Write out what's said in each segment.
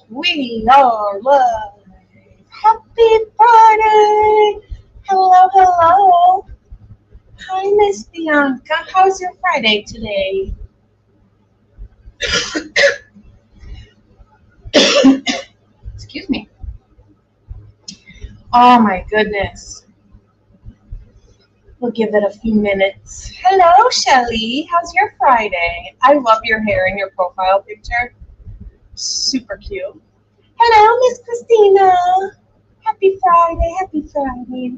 We are live. Happy Friday. Hello, hello. Hi, Miss Bianca. How's your Friday today? Excuse me. Oh my goodness. We'll give it a few minutes. Hello, Shelly. How's your Friday? I love your hair in your profile picture. Super cute. Hello, Miss Christina. Happy Friday. Happy Friday.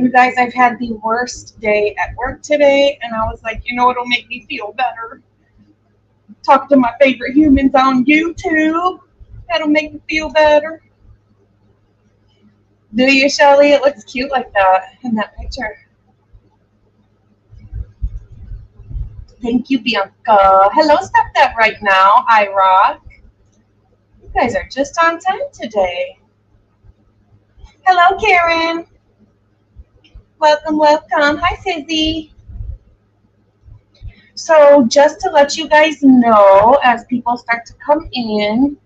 You guys, I've had the worst day at work today, and I was like, you know, it'll make me feel better. Talk to my favorite humans on YouTube. That'll make me feel better. Do you, Shelly? It looks cute like that in that picture. Thank you, Bianca. Hello, stop that right now. I rock. You guys are just on time today. Hello, Karen. Welcome, welcome. Hi, Fizzy. So just to let you guys know, as people start to come in,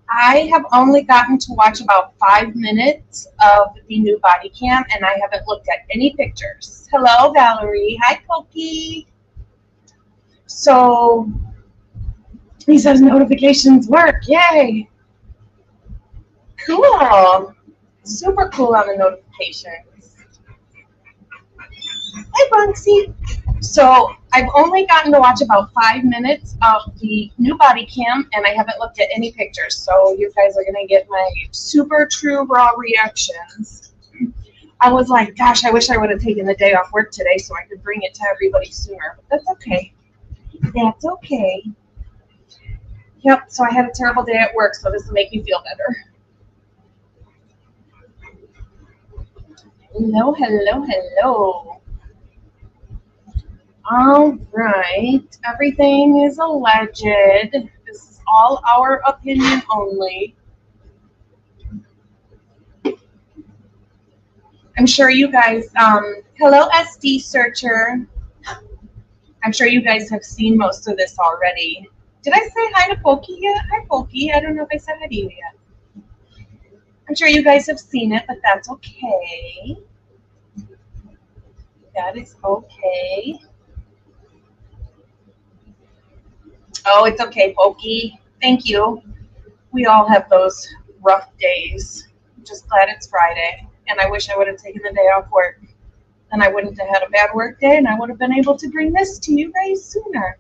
I have only gotten to watch about 5 minutes of the new body cam, and I haven't looked at any pictures. Hello, Valerie. Hi, Koki. So he says notifications work. Yay. Cool. Super cool on the notifications. Hi, Bronxy. So I've only gotten to watch about 5 minutes of the new body cam, and I haven't looked at any pictures. So you guys are going to get my super true raw reactions. I was like, gosh, I wish I would have taken the day off work today so I could bring it to everybody sooner. But that's okay. That's okay. Yep, so I had a terrible day at work, so this will make me feel better. Hello, hello, hello. All right, everything is alleged. This is all our opinion only. I'm sure you guys, hello SD searcher. I'm sure you guys have seen most of this already. Did I say hi to Pokey yet? Hi Pokey, I don't know if I said hi to you yet. I'm sure you guys have seen it, but that's okay. That is okay. Oh, it's okay, Pokey. Thank you. We all have those rough days. I'm just glad it's Friday, and I wish I would have taken the day off work. Then I wouldn't have had a bad work day, and I would have been able to bring this to you guys sooner.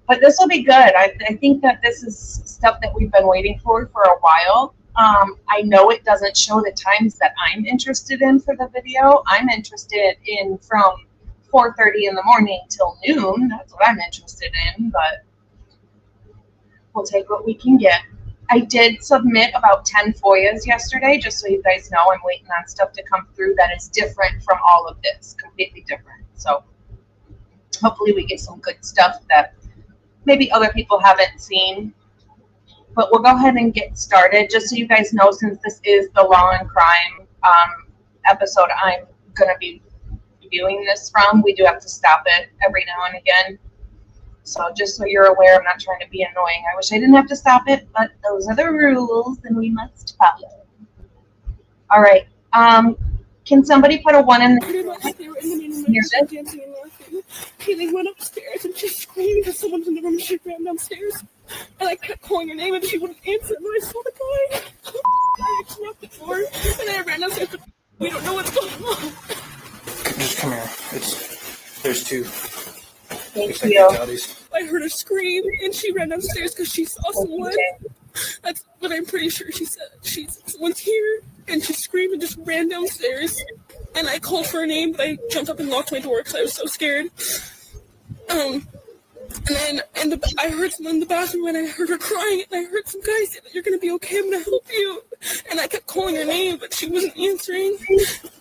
But this will be good. I think that this is stuff that we've been waiting for a while. I know it doesn't show the times that I'm interested in for the video. I'm interested in from 4:30 in the morning till noon. That's what I'm interested in, but we'll take what we can get. I did submit about 10 FOIAs yesterday, just so you guys know. I'm waiting on stuff to come through that is different from all of this, completely different. So hopefully we get some good stuff that maybe other people haven't seen. But we'll go ahead and get started. Just so you guys know, since this is the Law and Crime episode I'm going to be viewing this from, we do have to stop it every now and again. So just so you're aware, I'm not trying to be annoying. I wish I didn't have to stop it, but those are the rules, and we must follow. All right. Can somebody put a 1 in the... Kaylee went upstairs and she screamed because someone was in the room. She ran downstairs, and I kept calling her name and she wouldn't answer. And I saw the guy. I actually knocked the door, and I ran downstairs. But we don't know what's going on. Just come here. There's two. Thank you. I heard her scream, and she ran downstairs because she saw someone. That's what I'm pretty sure she said. Someone's here, and she screamed and just ran downstairs. And I called for her name, but I jumped up and locked my door because I was so scared. And then I heard someone in the bathroom, and I heard her crying, and I heard some guy say that you're going to be okay, I'm going to help you. And I kept calling her name, but she wasn't answering.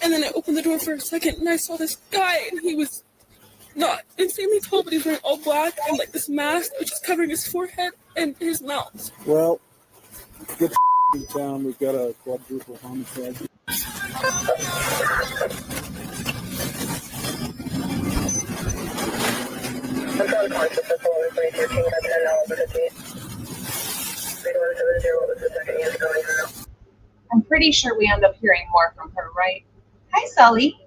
And then I opened the door for a second, and I saw this guy, and he was not insanely tall, but he's wearing all black and like this mask, which is covering his forehead and his mouth. Well, get in town. We've got a quadruple homicide. pretty sure we end up hearing more from her, right? Hi, Sully.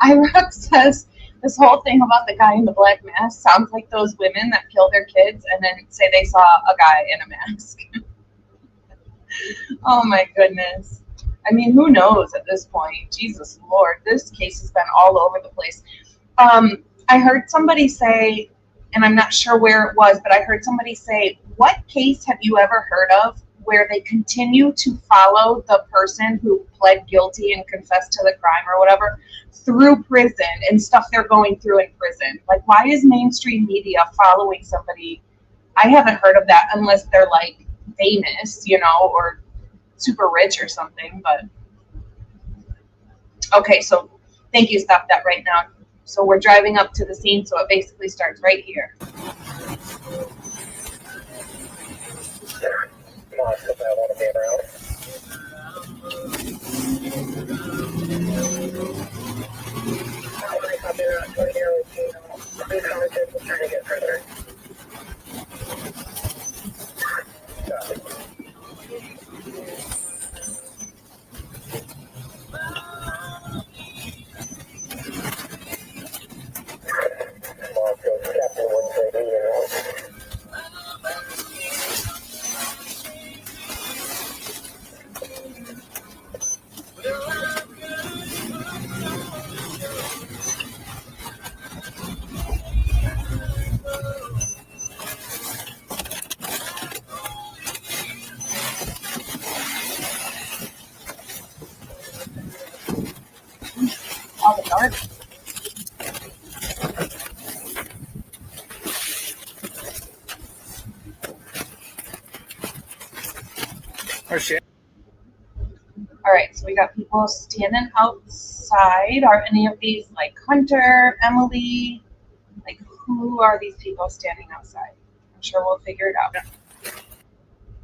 Irock says this whole thing about the guy in the black mask sounds like those women that kill their kids and then say they saw a guy in a mask. Oh my goodness. I mean, who knows at this point? Jesus Lord, this case has been all over the place. I heard somebody say, and I'm not sure where it was, but I heard somebody say, what case have you ever heard of where they continue to follow the person who pled guilty and confessed to the crime or whatever through prison and stuff they're going through in prison? Like, why is mainstream media following somebody? I haven't heard of that unless they're like famous, you know, or super rich or something. But okay, so thank you. Stop that right now. So we're driving up to the scene, so it basically starts right here. All the dark. Oh shit. All right, so we got people standing outside. Are any of these like Hunter, Emily? Like, who are these people standing outside? I'm sure we'll figure it out.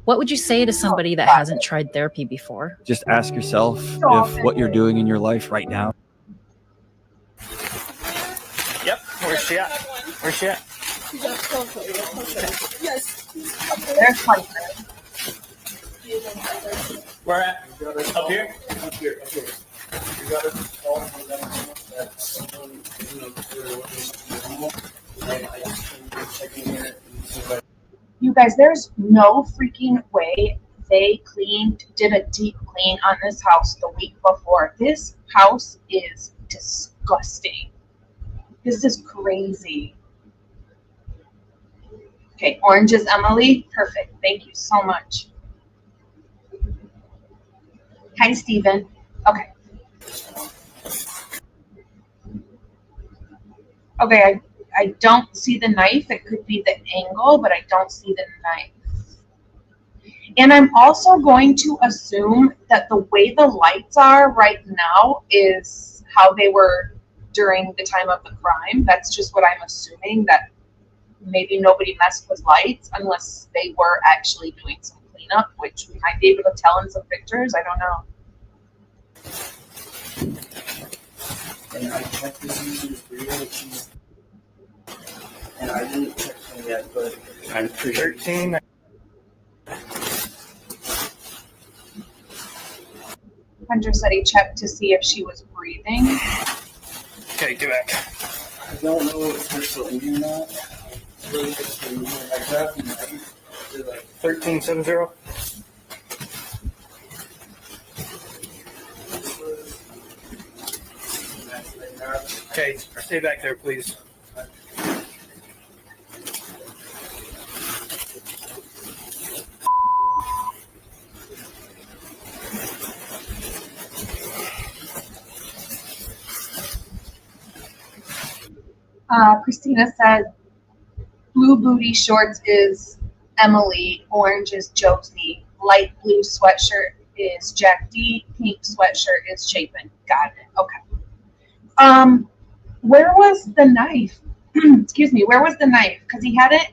What would you say to somebody that hasn't tried therapy before? Just ask yourself if what you're doing in your life right now. Yep. Where's she at? Where's she at? Yes. There's Hunter. Where at? Up here? Up here. You got to call for them that someone, you know, You guys, there's no freaking way they did a deep clean on this house the week before. This house is disgusting. This is crazy. Okay, orange is Emily. Perfect. Thank you so much. Hi, Steven. Okay. Okay, I don't see the knife. It could be the angle, but I don't see the knife. And I'm also going to assume that the way the lights are right now is how they were during the time of the crime. That's just what I'm assuming, that maybe nobody messed with lights unless they were actually doing some cleanup, which we might be able to tell in some pictures. I don't know. And I checked this user for you, and I didn't check them yet, but I'm pretty sure. 13. Hunter said he checked to see if she was breathing. Okay, get back. I don't know if they're still in here or not. I grabbed them, they're like 1370. Okay, stay back there, please. Christina said, blue booty shorts is Emily, orange is Josie, light blue sweatshirt is Jack D, pink sweatshirt is Chapin. Got it. Okay. Where was the knife? Excuse me. Where was the knife? Because he had it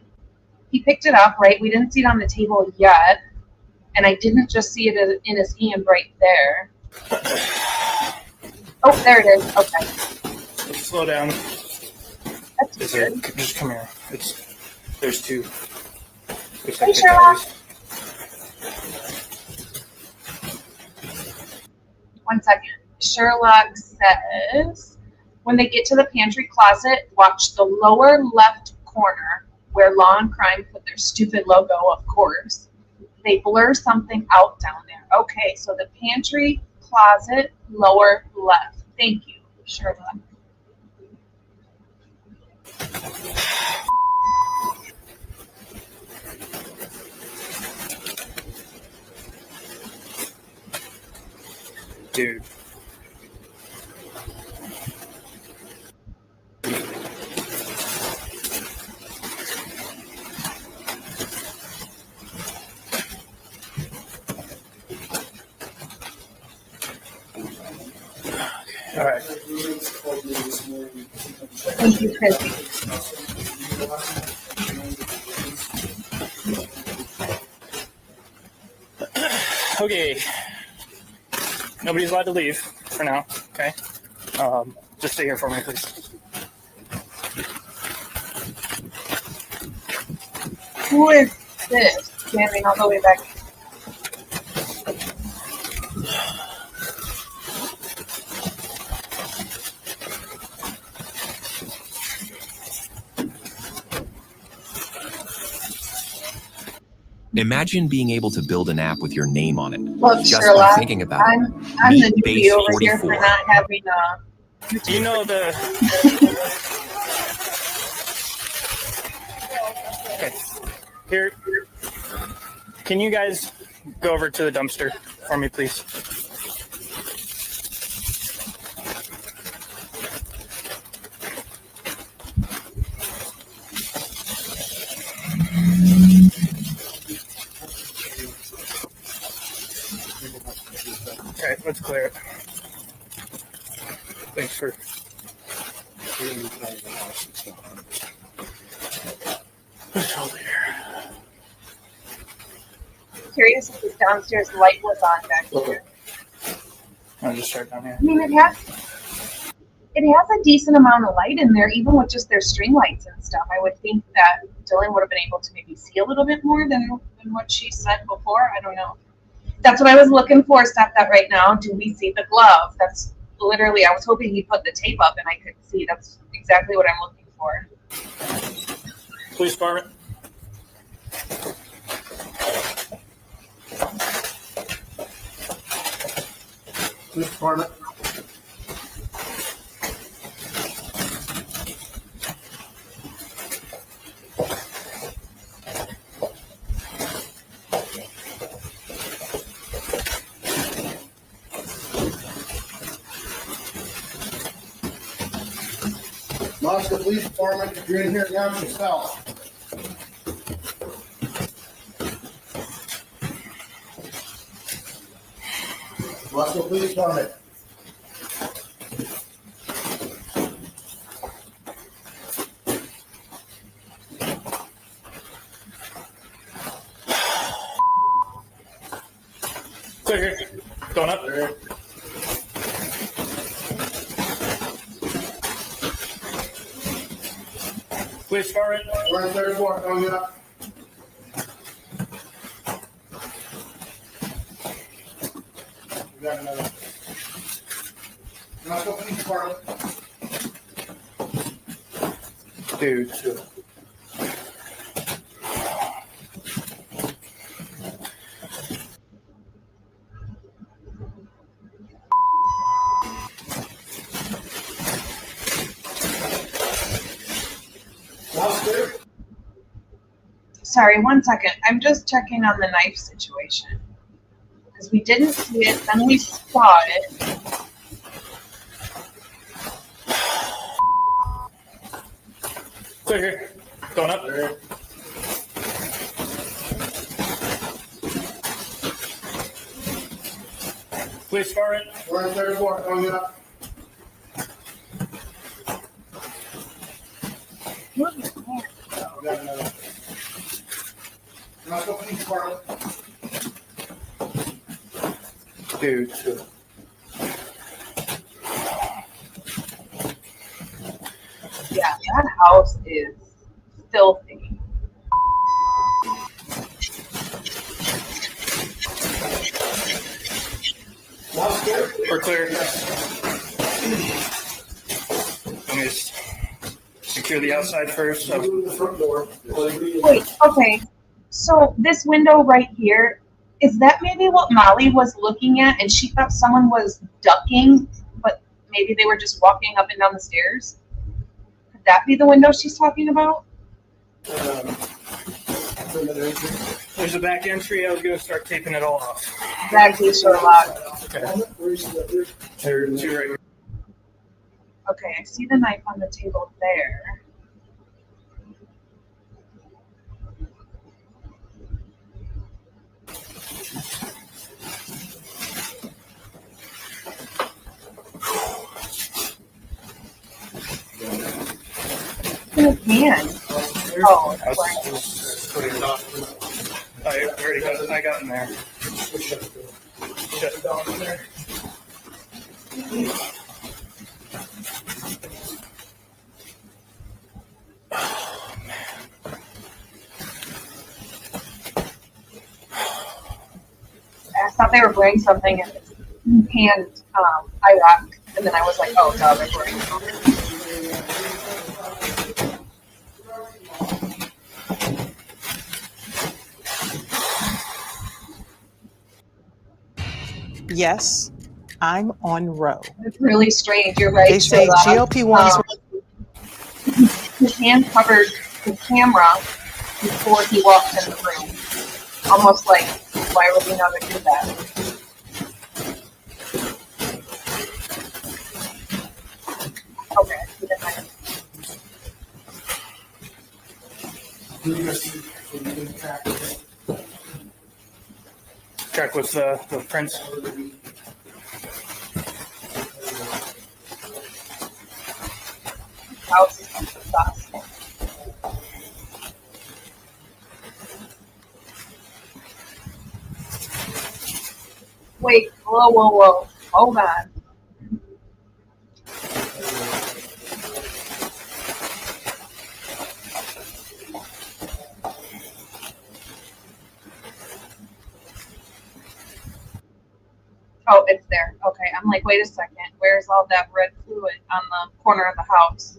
He picked it up, right? We didn't see it on the table yet. And I didn't just see it in his hand right there. Oh, there it is. Okay. Slow down. That's good. Just come here. There's two. Looks Hey, like Sherlock. batteries. 1 second. Sherlock says, when they get to the pantry closet, watch the lower left corner where Law and Crime put their stupid logo, of course. They blur something out down there. Okay, so the pantry closet, lower left. Thank you, Sherlock. Dude. All right. Thank you, Chrissy. Okay. Nobody's allowed to leave for now. Okay. Just stay here for me, please. Who is this standing all the way back? Imagine being able to build an app with your name on it. Look, Just by Sherlock, thinking about I'm Meet the Base newbie over here for 44. not having Do you know the... Okay. Here. Can you guys go over to the dumpster for me, please? Okay, let's clear it. Thanks for... What's over here? curious if this downstairs light was on back here. I'll just start down here. I mean, it has a decent amount of light in there, even with just their string lights and stuff. I would think that Dylan would have been able to maybe see a little bit more than what she said before. I don't know. That's what I was looking for. Stop that right now. Do we see the glove? That's literally, I was hoping he put the tape up and I could see. That's exactly what I'm looking for. Police department. Police department. Moscow Police Department, if you're in here, announce yourself. Moscow Police Department. Clear here. Going up. There. Police department. We're in 34, coming up. We got another. Moscow Police Department. Dude. Moscow. Sorry, 1 second. I'm just checking on the knife situation. Because we didn't see it, then we saw it. Clear here. Going up. There. Police department. We're in 34, coming up. We got another. Dude. Yeah, that house is filthy. We're clear. Let me just secure the outside first. So. Wait, okay. So this window right here, is that maybe what Molly was looking at and she thought someone was ducking, but maybe they were just walking up and down the stairs? Could that be the window she's talking about? There's a back entry. I was going to start taping it all off. Exactly, Sherlock. Okay. There are two right. Okay, I see the knife on the table there. In his hand. Oh, it's I already got. I got in there. Shut it down in there. Oh man. I thought they were wearing something in his hand, IDAHO4, and then I was like, oh, no, they're wearing something. Yes, I'm on row. It's really strange. You're right. They say Sherlock. GLP-1s. His hand covered the camera before he walked in the room. Almost like, why would we never do that? Okay, he didn't. Check with the prints. House is disgusting. Wait, whoa. Hold on. Oh, it's there. Okay, I'm like, wait a second. Where's all that red fluid on the corner of the house?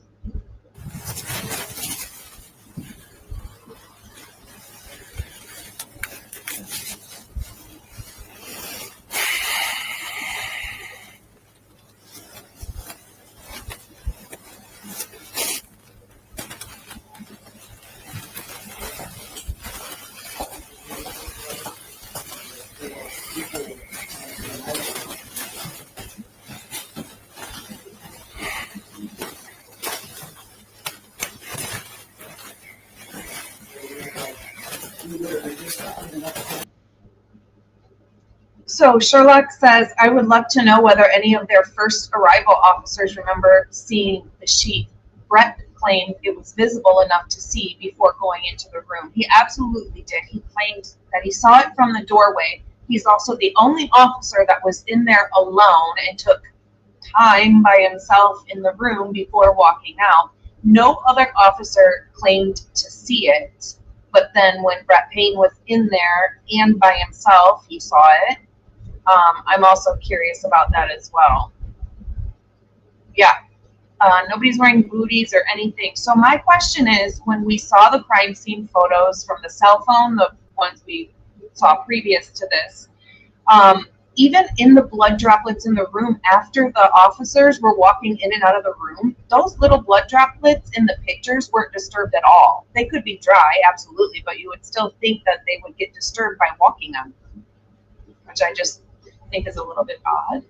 So Sherlock says, I would love to know whether any of their first arrival officers remember seeing the sheet. Brett claimed it was visible enough to see before going into the room. He absolutely did. He claimed that he saw it from the doorway. He's also the only officer that was in there alone and took time by himself in the room before walking out. No other officer claimed to see it, but then when Brett Payne was in there and by himself, he saw it. I'm also curious about that as well. Yeah, nobody's wearing booties or anything. So my question is, when we saw the crime scene photos from the cell phone, the ones we saw previous to this, even in the blood droplets in the room after the officers were walking in and out of the room, those little blood droplets in the pictures weren't disturbed at all. They could be dry, absolutely, but you would still think that they would get disturbed by walking on them, which I just think is a little bit odd.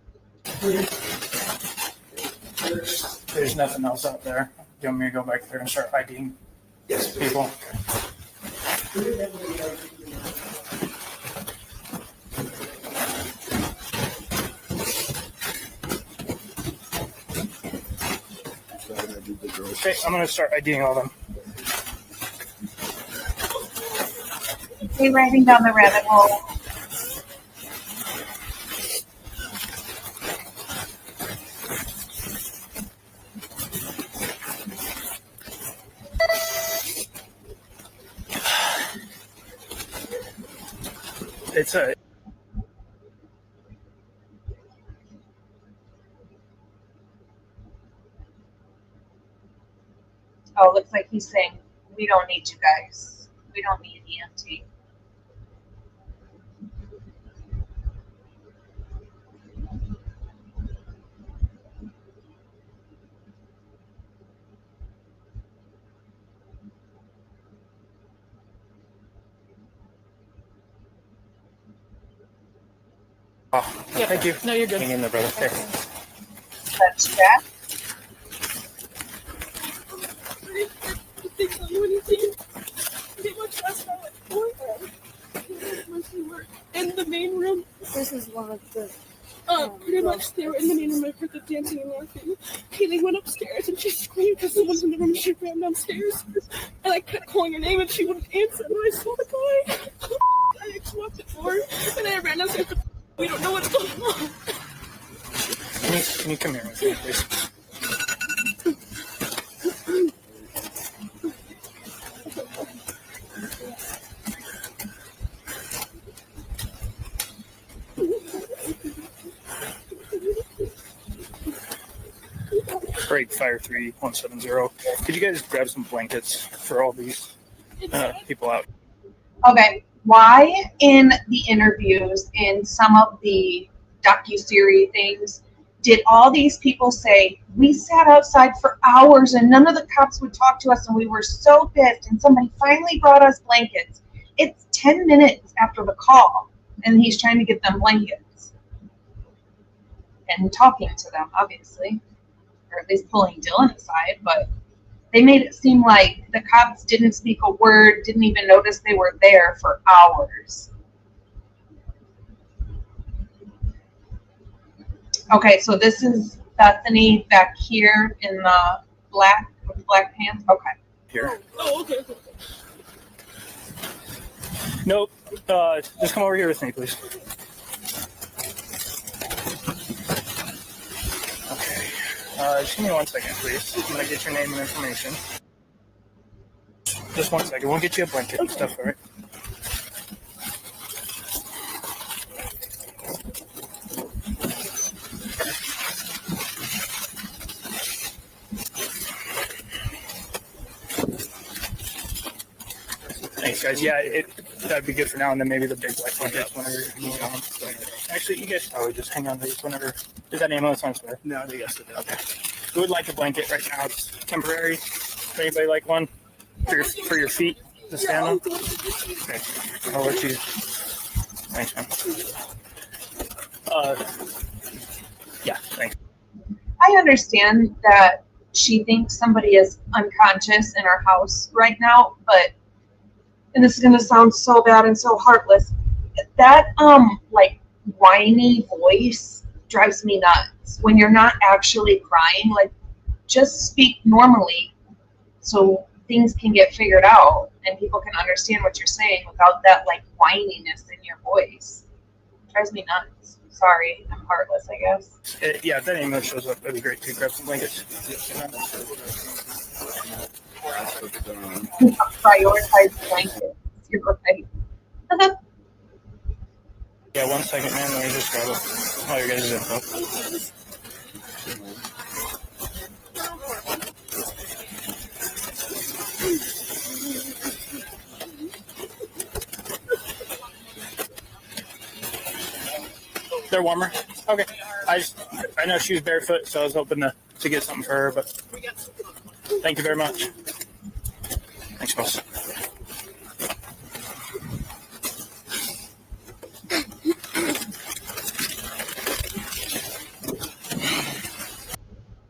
There's nothing else out there. Do you want me to go back there and start IDing people? Okay, I'm going to start IDing all of them. they riding down the rabbit hole? It's a. Oh, looks like he's saying, we don't need you guys. We don't need EMT. Oh, yeah, thank you. No, you're good. Hang in there, brother. Here. That's Jack. I think so. When you see pretty much last night at 4 when we were in the main room. This is one of the. Pretty much they were in the main room. I heard the dancing and laughing. Kaylee went upstairs and she screamed because someone was in the room. She ran downstairs and I kept calling her name and she wouldn't answer. And I saw the guy. I actually locked the door and I ran downstairs. We don't know what's going on. Can you come here with me, please? Break Fire 3170. Could you guys grab some blankets for all these people out? Okay. Why in the interviews, in some of the docuseries things, did all these people say, we sat outside for hours and none of the cops would talk to us and we were so pissed and somebody finally brought us blankets? It's 10 minutes after the call and he's trying to get them blankets. And talking to them, obviously. Or at least pulling Dylan aside, but they made it seem like the cops didn't speak a word, didn't even notice they were there for hours. Okay, so this is Bethany back here in the black with black pants. Okay. Here. Oh, okay. Nope. Just come over here with me, please. Okay. Just give me 1 second, please. I'm gonna get your name and information. Just 1 second. We'll get you a blanket and stuff, all right? Thanks, guys. Yeah, that'd be good for now, and then maybe the big black blankets whenever you move on. Actually, you guys probably just hang on to these whenever. Is that name on the sign square? No, they guessed it. Okay. We would like a blanket right now. It's temporary. Does anybody like one for your feet to stand on? Okay. I'll let you. Thanks, man. Yeah, thanks. I understand that she thinks somebody is unconscious in our house right now, but, and this is going to sound so bad and so heartless, that, like, whiny voice drives me nuts. When you're not actually crying, like, just speak normally so things can get figured out and people can understand what you're saying without that, like, whininess in your voice. It drives me nuts. Sorry, I'm heartless, I guess. Yeah, if that name shows up, that'd be great to grab some blankets. Prioritize blankets. You're right. Yeah, 1 second, man. Let me just grab it. Oh, your guys' info. They're warmer. Okay. I know she was barefoot, so I was hoping to get something for her, but thank you very much. Thanks, boss.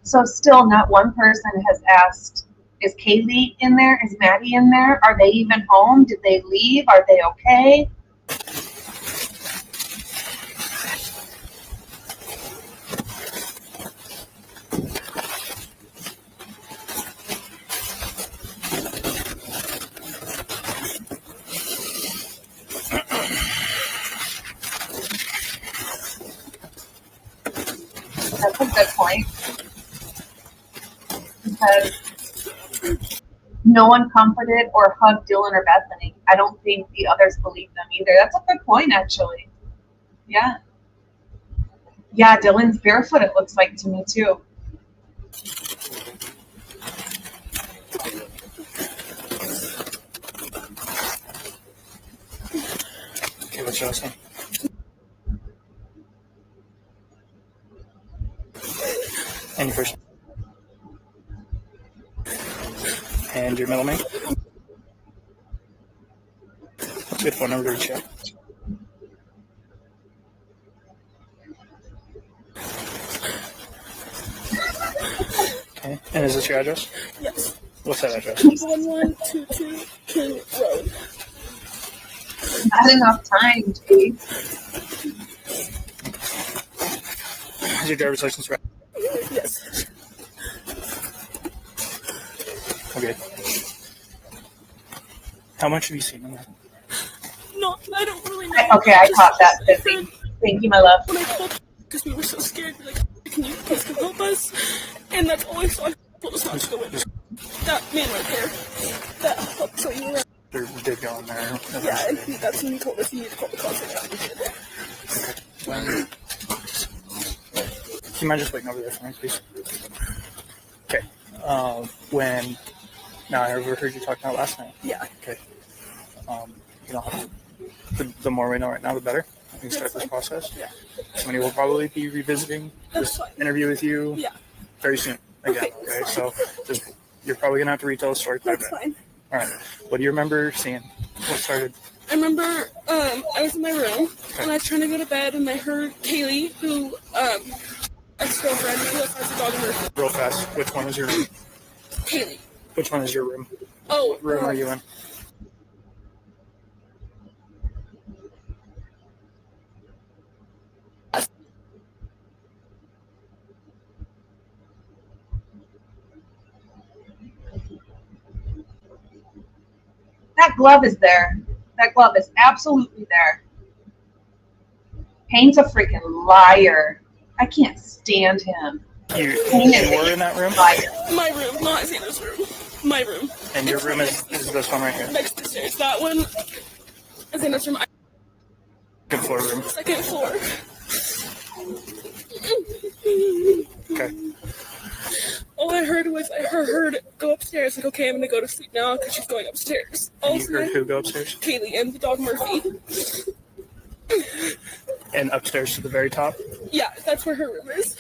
So still not one person has asked, is Kaylee in there? Is Maddie in there? Are they even home? Did they leave? Are they okay? because no one comforted or hugged Dylan or Bethany. I don't think the others believed them either. That's a good point, actually. Yeah. Yeah, Dylan's barefoot, it looks like to me, too. Okay, what's your last name? And your first name? And your middle name? What's a good phone number to reach you? Okay, and is this your address? Yes. What's that address? 1122 King Road. Not enough time, Jake. Is your driver's license right? Yes. Okay. How much have you seen in that? No, I don't really know. Okay, I caught that. Thank you, my love. When I called, because we were so scared, we're like, can you please come help us? And that's all I saw. Told us not to go in. That man right there. That helped show you around. We did go in there. Yeah, and that's when he told us you need to call the cops. Okay. Do you mind just waiting over there for me, please? Okay. Now I overheard you talking about last night. Yeah. Okay. You know, the more we know right now, the better. We can start this process. Yeah. Somebody will probably be revisiting this interview with you very soon. Again. Okay. So you're probably gonna have to retell the story. That's fine. All right. What do you remember seeing? What started? I remember I was in my room and I was trying to go to bed and I heard Kaylee, who ex-girlfriend, who has a dog in her. Real fast. Which one is your room? Kaylee. Which one is your room? Oh. What room are you in? That glove is there. That glove is absolutely there. Payne's a freaking liar. I can't stand him. You were in that room? My room, not Xana's room. My room. And your room is this one right here? Next to stairs. That one is Xana's room. Second floor room. Second floor. Okay. All I heard was I heard go upstairs. Like, okay, I'm gonna go to sleep now because she's going upstairs. And you heard who go upstairs? Kaylee and the dog Murphy. And upstairs to the very top? Yeah, that's where her room is.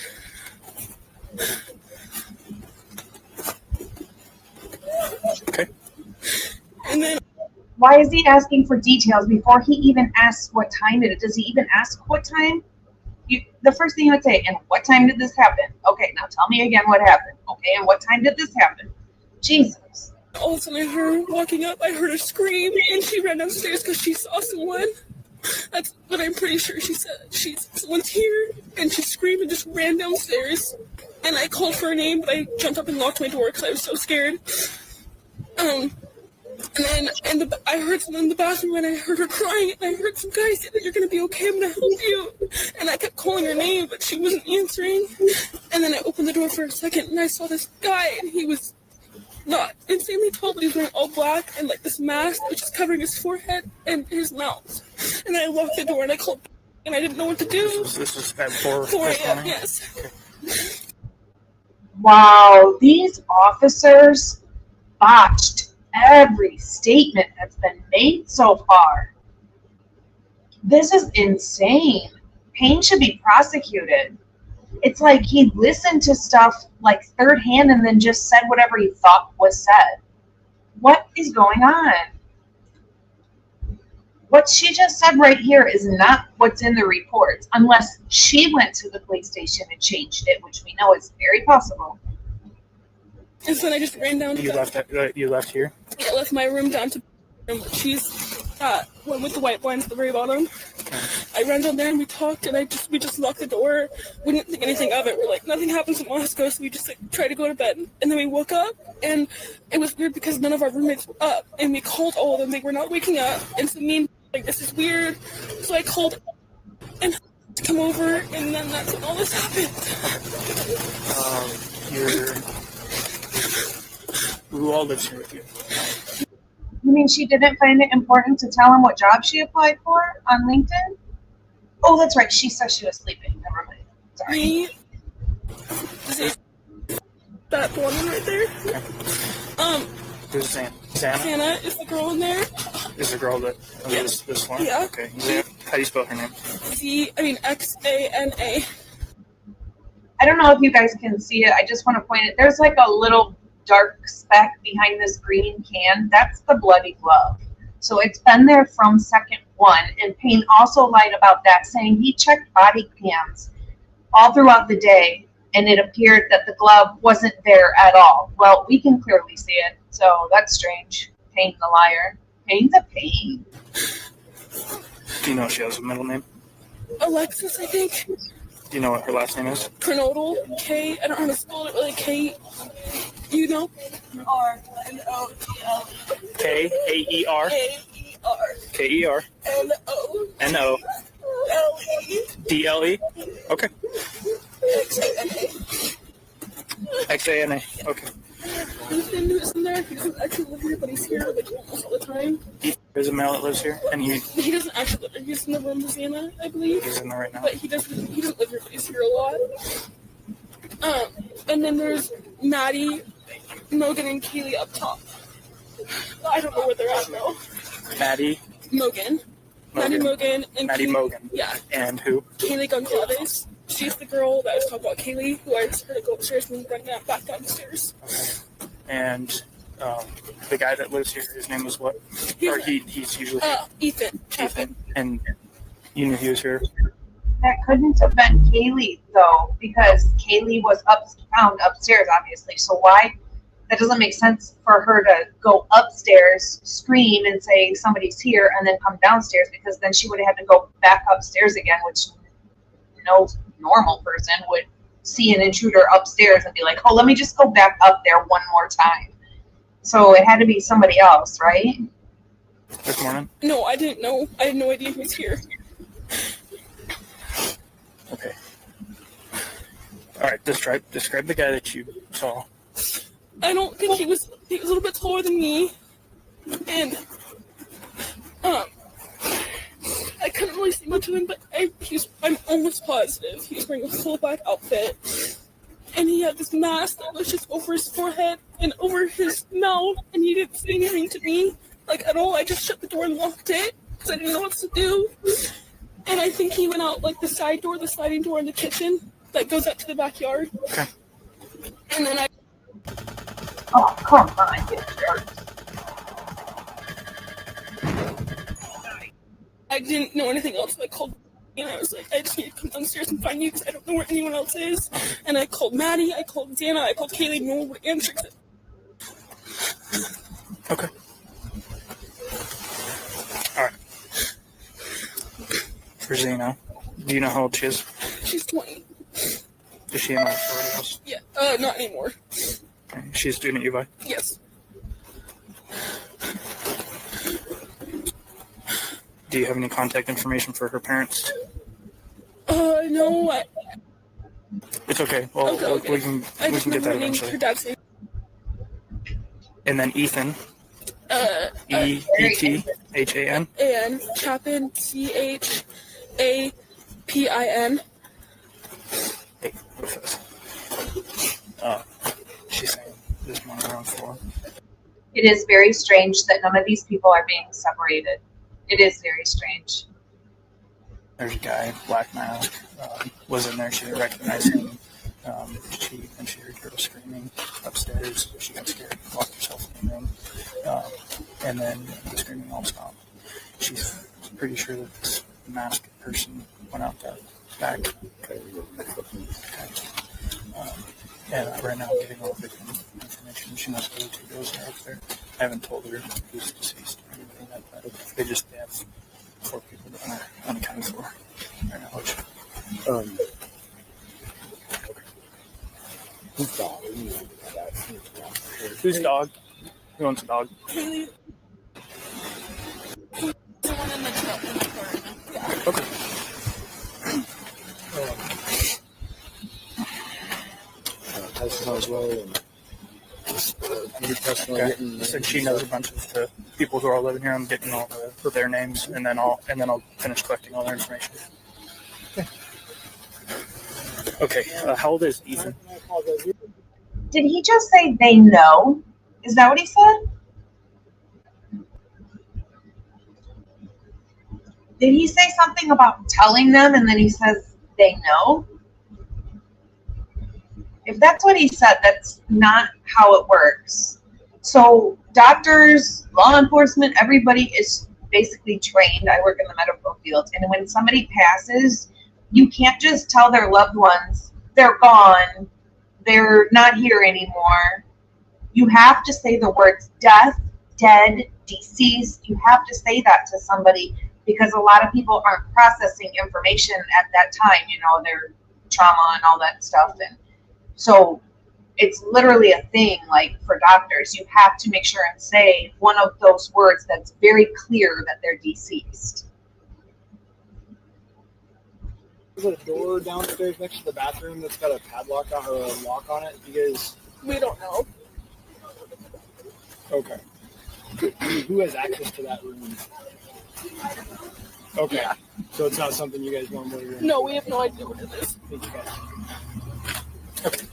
Okay. And then why is he asking for details before he even asks what time it is? Does he even ask what time? The first thing you would say, and what time did this happen? Okay, now tell me again what happened. Okay, and what time did this happen? Jesus. All of a sudden I heard her walking up, I heard her scream, and she ran downstairs because she saw someone. That's what I'm pretty sure she said. Someone's here, and she screamed and just ran downstairs. And I called for her name, but I jumped up and locked my door because I was so scared. And then I heard someone in the bathroom, and I heard her crying, and I heard some guy say that you're going to be okay, I'm going to help you. And I kept calling her name, but she wasn't answering. And then I opened the door for a second, and I saw this guy, and he was not insanely tall, but he was wearing all black and like this mask, which is covering his forehead and his mouth. And I locked the door, and I called, and I didn't know what to do. This was at 4 a.m., yes. Okay. Wow, these officers botched every statement that's been made so far. This is insane. Payne should be prosecuted. It's like he listened to stuff like third hand and then just said whatever he thought was said. What is going on? What she just said right here is not what's in the reports, unless she went to the police station and changed it, which we know is very possible. And so then I just ran down to You left here? Yeah, I left my room down to she's one with the white blinds at the very bottom. I ran down there and we talked, and we just locked the door. We didn't think anything of it. We're like, nothing happens in Moscow, so we just like tried to go to bed. And then we woke up, and it was weird because none of our roommates were up, and we called all of them. They were not waking up, and so me and like, this is weird. So I called and to come over, and then that's when all this happened. who all lives here with you? You mean she didn't find it important to tell him what job she applied for on LinkedIn? Oh, that's right. She said she was sleeping. Never mind. Sorry. Me. That woman right there. Who's Xana? Hannah is the girl in there. Is the girl that this one? Yeah. Okay. How do you spell her name? Xana. I don't know if you guys can see it. I just want to point it. There's like a little dark speck behind this green can. That's the bloody glove. So it's been there from second one. And Payne also lied about that, saying he checked body cams all throughout the day, and it appeared that the glove wasn't there at all. Well, we can clearly see it, so that's strange. Payne the liar. Payne's a pain. Do you know if she has a middle name? Alexis, I think. Do you know what her last name is? Kernodal. K. I don't know how to spell it really. K. You know? R-N-O-D-L. K-A-E-R. K-E-R. K-E-R. N-O. N-O. L-E. D-L-E. Okay. X-A-N-A. X-A-N-A. Okay. Ethan is in there. He doesn't actually live here, but he's here like almost all the time. There's a male that lives here, and He doesn't actually live here. He's in the room with Xana, I believe. he's in there right now. But he doesn't live here, but he's here a lot. And then there's Maddie, Mogan, and Kaylee up top. I don't know where they're at though. Maddie Mogan, and Maddie Kaylee, Mogan. Yeah. And who? Kaylee Gonzalez. She's the girl that I was talking about, Kaylee, who I just heard her go upstairs and run back downstairs. And the guy that lives here, his name was what? Or he's usually Ethan. Ethan. And you knew he was here? That couldn't have been Kaylee, though, because Kaylee was found upstairs, obviously. So why? That doesn't make sense for her to go upstairs, scream, and say somebody's here, and then come downstairs, because then she would have had to go back upstairs again, which no normal person would see an intruder upstairs and be like, oh, let me just go back up there one more time. So it had to be somebody else, right? This morning? No, I didn't know. I had no idea he was here. Okay. All right, describe the guy that you saw. I don't think he was a little bit taller than me. And I couldn't really see much of him, but I'm almost positive he was wearing a full black outfit. And he had this mask that was just over his forehead and over his mouth, and he didn't say anything to me, like, at all. I just shut the door and locked it, because I didn't know what to do. And I think he went out, like, the side door, the sliding door in the kitchen that goes out to the backyard. Okay. And then Oh, come on. I didn't know anything else, so I called, and I was like, I just need to come downstairs and find you, because I don't know where anyone else is. And I called Maddie, I called Xana, I called Kaylee, no one would answer. Okay. All right. For Xana, do you know how old she is? She's 20. Is she in a sorority house? Yeah, not anymore. Okay. She's a student at UVI? Yes. Do you have any contact information for her parents? No, It's okay. Well, okay. we can get that eventually. Her dad's name. And then Ethan. E-E-T-H-A-N. And Chapin, C-H-A-P-I-N. Hey, what's this? She's saying this morning around 4. It is very strange that none of these people are being separated. It is very strange. There's a guy, black mask, was in there. She didn't recognize him. She heard girls screaming upstairs. She got scared, locked herself in the room. And then the screaming all stopped. She's pretty sure that this masked person went out that back. And right now I'm getting all victim information. She knows where the 2 girls are up there. I haven't told her who's deceased or anything like that. They have 4 people that are unaccounted for right now. Whose dog? Whose dog? Who owns a dog? Kaylee. The one in the truck. Yeah. Okay. Tyson as well. And You're testing Okay. getting Since she knows a bunch of the people who are living here, I'm getting all their names, and then I'll finish collecting all their information. Okay. How old is Ethan? Did he just say they know? Is that what he said? Did he say something about telling them and then he says they know? If that's what he said, that's not how it works. So doctors, law enforcement, everybody is basically trained. I work in the medical field. And when somebody passes, you can't just tell their loved ones, they're gone, they're not here anymore. You have to say the words death, dead, deceased. You have to say that to somebody because a lot of people aren't processing information at that time, you know, their trauma and all that stuff. And so it's literally a thing, like for doctors, you have to make sure and say one of those words that's very clear that they're deceased. Is it a door downstairs next to the bathroom that's got a padlock on or a lock on it? You guys. We don't know. Okay. Who has access to that room? Okay. Yeah. So it's not something you guys normally do? No, we have no idea what it is. Thank you guys. Okay.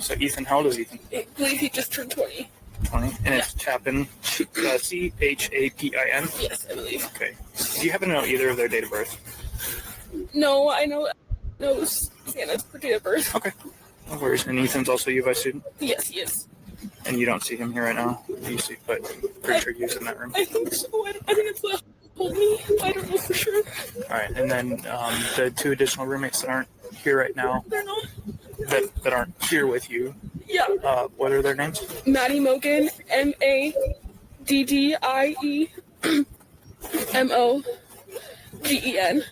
So Ethan, how old is Ethan? I believe he just turned 20. 20. And it's Chapin, Chapin. Yes, I believe. Okay. Do you happen to know either of their date of birth? No, I know Santa's date of birth. Okay. No worries. And Ethan's also a U of I student? Yes, he is. And you don't see him here right now? You see, but pretty sure he's in that room. I think so. I think it's what told me. I don't know for sure. All right. And then the two additional roommates that aren't here right now, They're not. that aren't here with you, Yeah. what are their names? Maddie Mogan, MADDIE MOGEN.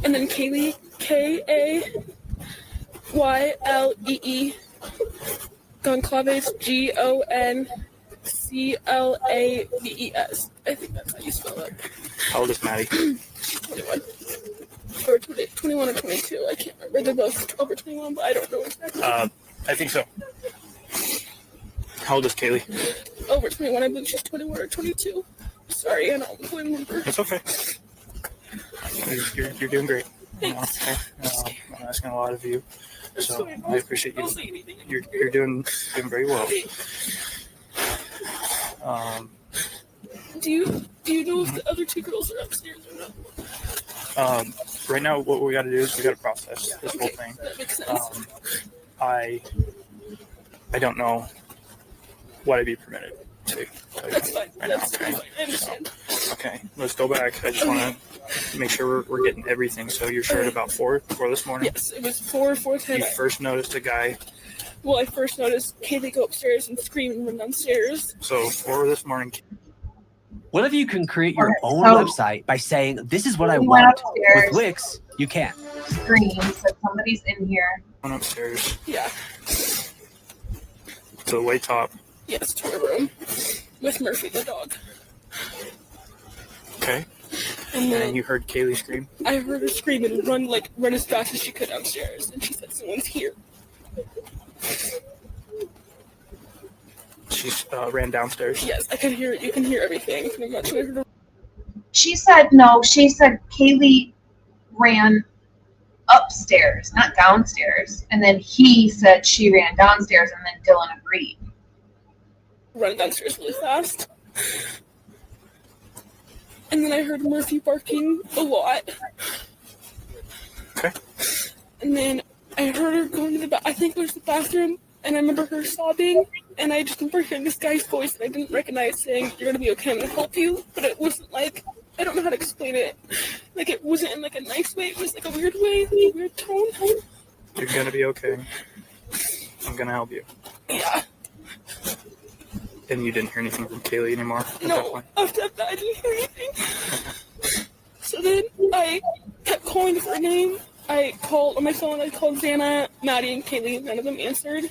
And then Kaylee, KAYLEE. Goncalves, GONCLAVES. I think that's how you spell it. How old is Maddie? 21. Or 21 or 22. I can't remember. They're both over 21, but I don't know exactly. I think so. How old is Kaylee? Over 21. I believe she's 21 or 22. Sorry, I don't remember. It's okay. You're doing great. Thanks. Okay. I'm asking a lot of you, so Sorry, I appreciate I'll you. say anything. You're doing very well. Do you know if the other two girls are upstairs or not? Right now, what we got to do is we got to process this whole thing. That makes sense. I don't know what I'd be permitted to. That's fine. Right That's now, okay? fine. I understand. Okay, let's go back. I just want to make sure we're getting everything. So you're sure at about 4 this morning? Yes, it was 4:10. You first noticed a guy. Well, I first noticed Kaylee go upstairs and scream and run downstairs. So 4 this morning. What if you can create your Okay, own so- website by saying, this is what I We went want? upstairs. With Wix, you can't. Scream said somebody's in here. Went upstairs Yeah. to the way top. Yes, to her room with Murphy the dog. Okay. And And then then you heard Kaylee scream. I heard her scream and run as fast as she could downstairs, and she said someone's here. She ran downstairs. Yes, I can hear it. You can hear everything. Pretty much. I heard her. She said no. She said Kaylee ran upstairs, not downstairs. And then he said she ran downstairs, and then Dylan agreed. Run downstairs really fast. And then I heard Murphy barking a lot. Okay. And then I heard her going to I think it was the bathroom, and I remember her sobbing, and I just remember hearing this guy's voice, and I didn't recognize saying, "You're gonna be okay, I'm gonna help you," but it wasn't like, I don't know how to explain it. Like, it wasn't in like a nice way, it was like a weird way, like a weird tone. You're gonna be okay. I'm gonna help you. Yeah. And you didn't hear anything from Kaylee anymore at that No, point? after that I didn't hear anything. So then I kept calling for a name. I called on my phone, I called Xana, Maddie, and Kaylee, none of them answered.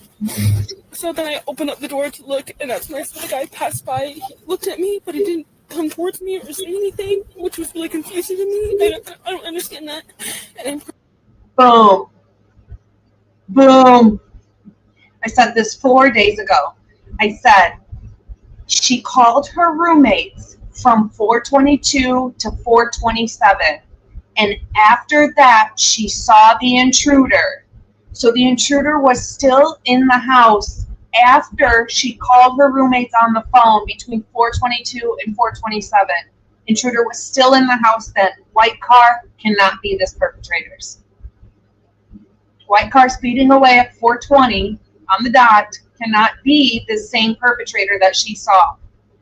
So then I opened up the door to look, and that's when I saw the guy pass by. He looked at me, but he didn't come towards me or say anything, which was really confusing to me. I don't understand that. And Boom. Boom. I said this 4 days ago. I said, she called her roommates from 422 to 427. And after that, she saw the intruder. So the intruder was still in the house after she called her roommates on the phone between 422 and 427. Intruder was still in the house then. White car cannot be this perpetrator's. White car speeding away at 420 on the dot cannot be the same perpetrator that she saw.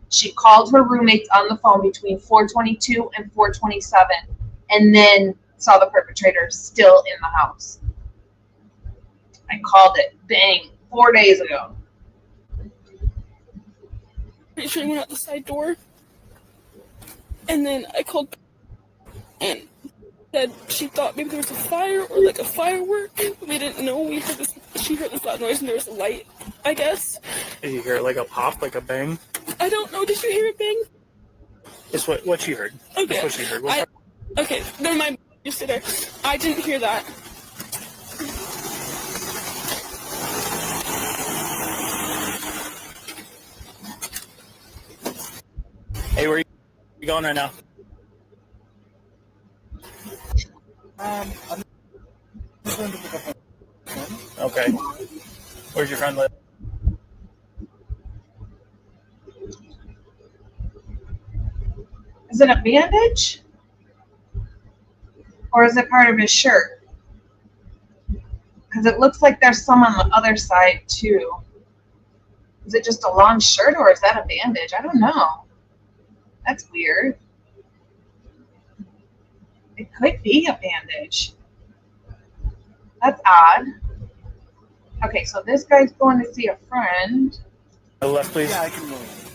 She called her roommates on the phone between 422 and 427 and then saw the perpetrator still in the house. I called it, bang, 4 days ago. Pretty sure I went out the side door. And then I called and said she thought maybe there was a fire or like a firework. We didn't know. She heard this loud noise and there was a light, I guess. Did you hear like a pop, like a bang? I don't know. Did you hear it bang? It's what she heard. Okay. That's what she heard. Okay, never mind. You sit there. I didn't hear that. Hey, where are you going right now? I'm just going to pick up my phone. Okay. Where's your friend live? Is it a bandage? Or is it part of his shirt? Because it looks like there's some on the other side too. Is it just a long shirt or is that a bandage? I don't know. That's weird. It could be a bandage. That's odd. Okay, so this guy's going to see a friend. Left, please. Yeah, I can move.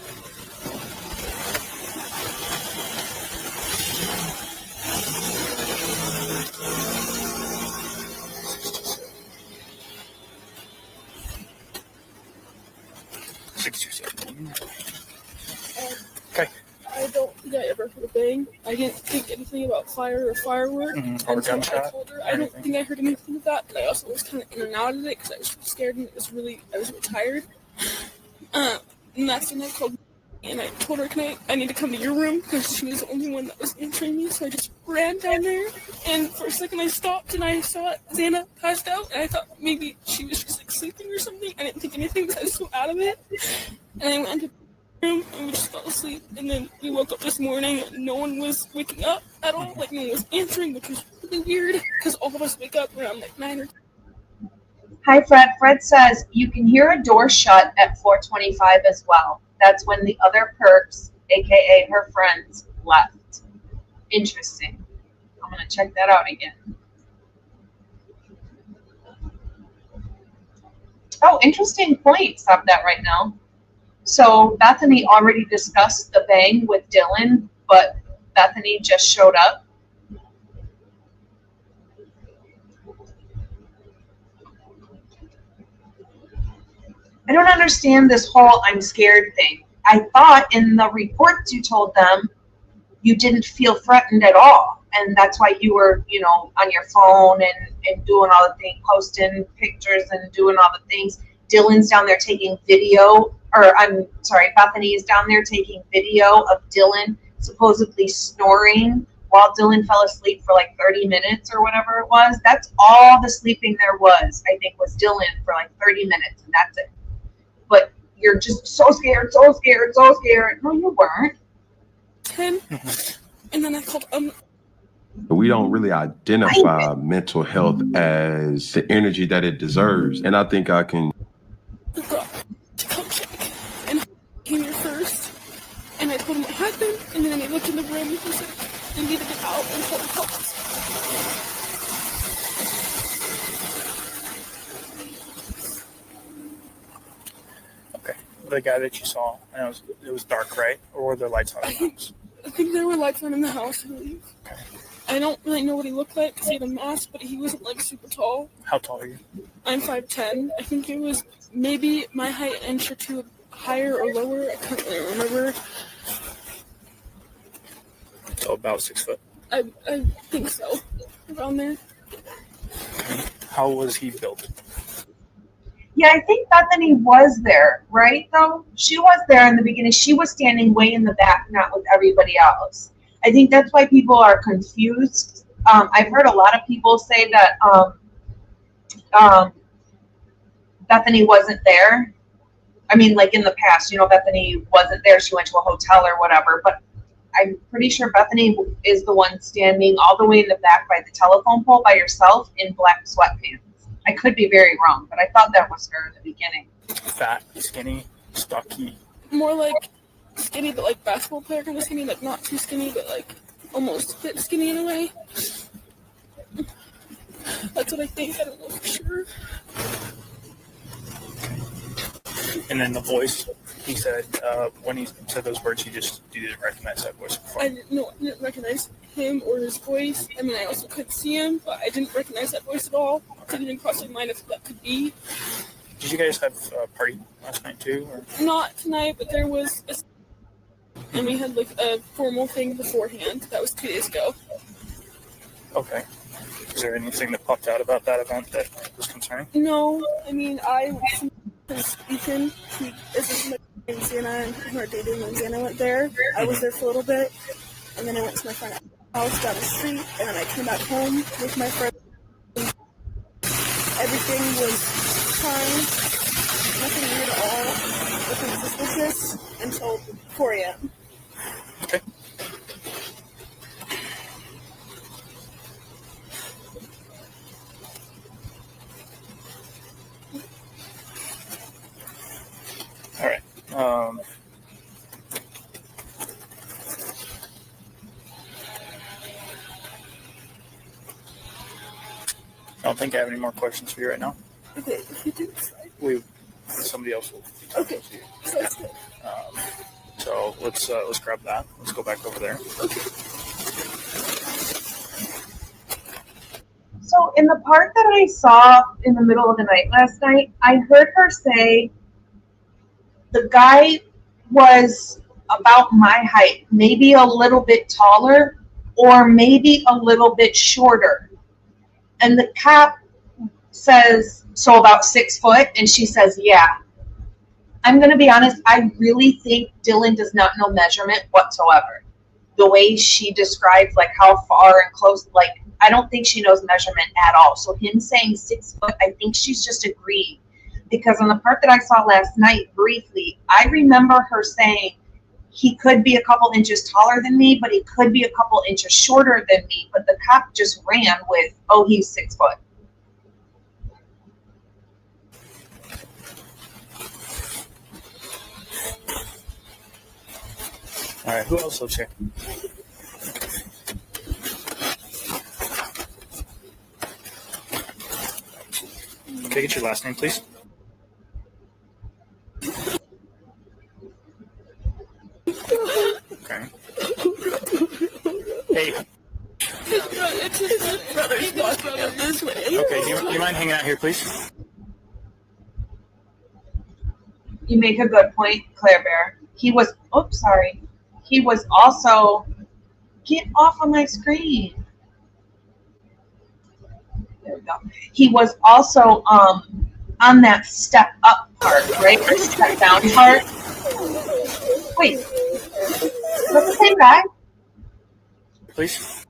Okay. I don't think I ever heard a bang. I didn't think anything about fire or firework. Or gunshot. I told her I don't think I heard anything of that, but I also was kind of in and out of it because I was scared and I was really tired. And that's when I called and I told her, I need to come to your room because she was the only one that was answering me. So I just ran down there and for a second I stopped and I saw Xana passed out and I thought maybe she was just like sleeping or something. I didn't think anything because I was so out of it. And I went into room and we just fell asleep, and then we woke up this morning and no one was waking up at all, like no one was answering, which was really weird because all of us wake up around like 9 or 10. Hi, Fred. Fred says you can hear a door shut at 425 as well. That's when the other perps, aka her friends, left. Interesting. I'm gonna check that out again. Oh, interesting point. Stop that right now. So Bethany already discussed the bang with Dylan, but Bethany just showed up. I don't understand this whole I'm scared thing. I thought in the reports you told them you didn't feel threatened at all. And that's why you were, on your phone and doing all the things, posting pictures and doing all the things. Dylan's down there taking video, Bethany is down there taking video of Dylan supposedly snoring while Dylan fell asleep for like 30 minutes or whatever it was. That's all the sleeping there was, I think, was Dylan for like 30 minutes, and that's it. But you're just so scared, so scared, so scared. No, you weren't. 10, and then I called We don't really identify mental health as the energy that it deserves. And I think I can the girl to come check, and he came here first, and I told him what happened, and then I looked in the room, and he said they needed to get out and call the cops. Okay. The guy that you saw, and it was dark, right? Or were there lights on in the house? I think there were lights on in the house, I believe. Okay. I don't really know what he looked like because he had a mask, but he wasn't like super tall. How tall are you? I'm 5'10". I think it was maybe my height an inch or two higher or lower. I can't really remember. So about 6 foot. I think so. Around there. How was he built? Yeah, I think Bethany was there, right? Though she was there in the beginning. She was standing way in the back, not with everybody else. I think that's why people are confused. I've heard a lot of people say that um, Bethany wasn't there. I mean, like in the past, Bethany wasn't there. She went to a hotel or whatever. But I'm pretty sure Bethany is the one standing all the way in the back by the telephone pole by herself in black sweatpants. I could be very wrong, but I thought that was her in the beginning. Fat, skinny, stocky. More like skinny, but like basketball player kind of skinny, like not too skinny, but like almost fit skinny in a way. That's what I think. I don't know for sure. And then the voice, he said, when he said those words, you didn't recognize that voice before. I didn't recognize him or his voice. I mean, I also couldn't see him, but I didn't recognize that voice at all. It didn't even cross my mind if that could be. Did you guys have a party last night too? Or? Not tonight, but there was and we had like a formal thing beforehand. That was 2 days ago. Okay. Is there anything that popped out about that event that was concerning? No, I mean, because Ethan, he is with my Louisiana, and who are dating in Louisiana, went there. I was there for a little bit, and then I went to my friend's house down the street, and then I came back home with my friend. Everything was fine, nothing weird at all, nothing suspicious until 4 a.m. Okay. All right. I don't think I have any more questions for you right now. Okay, if you do, Somebody else will. Okay, sounds good. So let's grab that. Let's go back over there. Okay. So in the part that I saw in the middle of the night last night, I heard her say the guy was about my height, maybe a little bit taller or maybe a little bit shorter. And the cop says, so about 6 foot, and she says, yeah. I'm going to be honest, I really think Dylan does not know measurement whatsoever. The way she described, like, how far and close, like, I don't think she knows measurement at all. So him saying 6 foot, I think she's just agreeing. Because on the part that I saw last night, briefly, I remember her saying, he could be a couple inches taller than me, but he could be a couple inches shorter than me. But the cop just ran with, oh, he's 6 foot. All right. Who else lives here? Can I get your last name, please? Okay. Hey. It's his brother's brother this way. Okay. Do you mind hanging out here, please? You make a good point, Claire Bear. He was, oops, sorry. He was also, get off of my screen. There we go. He was also on that step up part, right? Or step down part. Wait, is that the same guy? Please.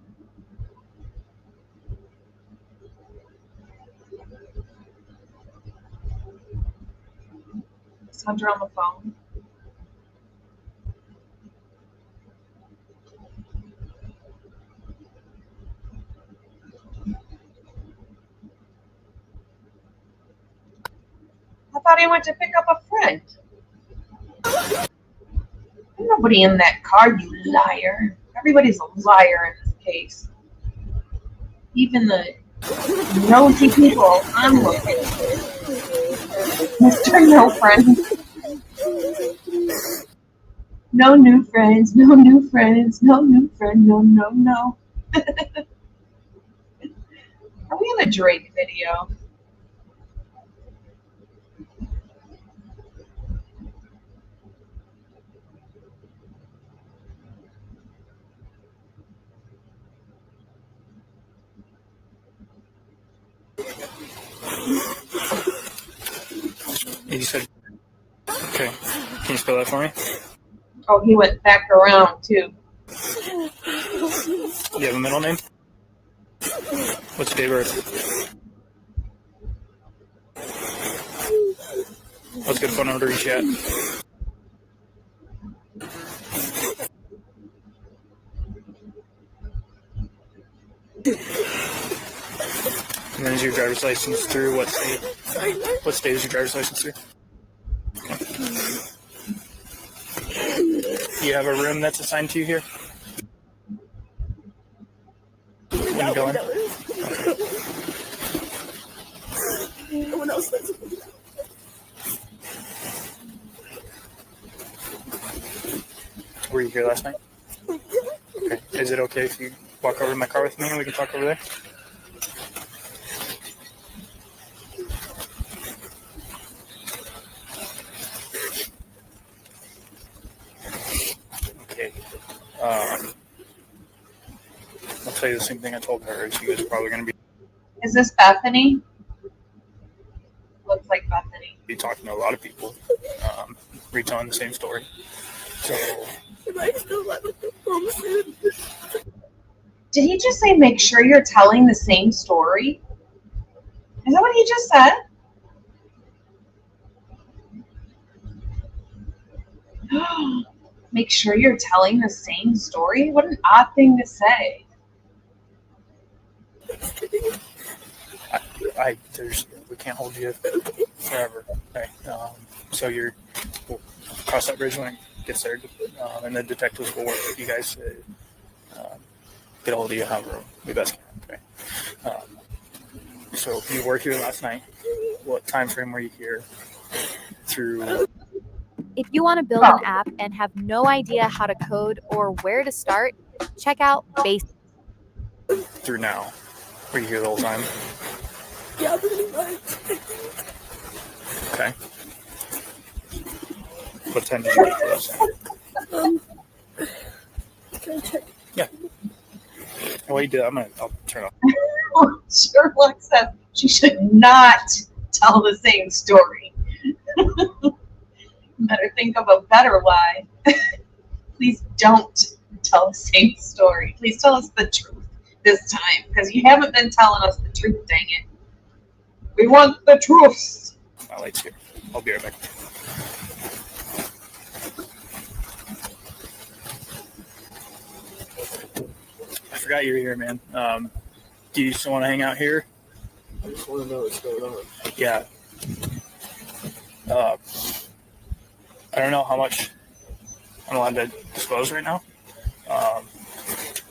Is Hunter on the phone? I thought he went to pick up a friend. There's nobody in that car, you liar. Everybody's a liar in this case. Even the nosy people I'm looking. Mr. No Friends. No new friends, no new friends, no new friend, no, no, no. Are we in a Drake video? You said, okay. Can you spell that for me? Oh, he went back around too. Do you have a middle name? What's your date of birth? What's a good phone number to reach you at? And then is your driver's license through what state? What state is your driver's license through? Do you have a room that's assigned to you here? When you go in? No one else does. Were you here last night? Okay. Is it okay if you walk over to my car with me and we can talk over there? Okay. I'll tell you the same thing I told her. She was probably going to Is this Bethany? Looks like Bethany. be talking to a lot of people, retelling the same story. So, Did he just say make sure you're telling the same story? Is that what he just said? Make sure you're telling the same story? What an odd thing to say. we can't hold you forever. Okay. So we'll cross that bridge when it gets there, and the detectives will work with you guys to get a hold of you however we best can. Okay. So you were here last night. What time frame were you here? Through. If you want to build an app and have no idea how to code or where to start, check out Basics. Through now. Were you here the whole time? Yeah, pretty much. Okay. What time did you get to us? Can I check? Yeah. While you do that, I'll turn off. Sherlock says she should not tell the same story. Better think of a better lie. Please don't tell the same story. Please tell us the truth this time, because you haven't been telling us the truth, dang it. We want the truth. My light's here. I'll be right back. I forgot you were here, man. Do you still want to hang out here? I just want to know what's going on. Yeah. I don't know how much I'm allowed to disclose right now.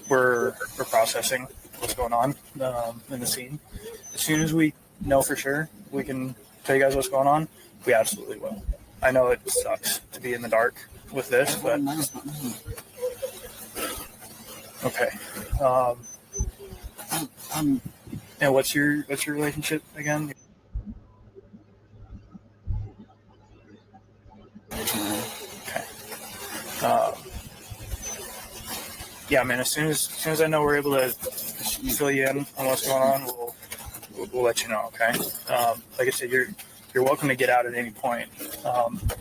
We're processing what's going on in the scene. As soon as we know for sure, we can tell you guys what's going on. We absolutely will. I know it sucks to be in the dark with this, but okay. And what's your relationship again? Okay. Yeah, man. As soon as I know we're able to fill you in on what's going on, we'll let you know. Okay. Like I said, you're welcome to get out at any point.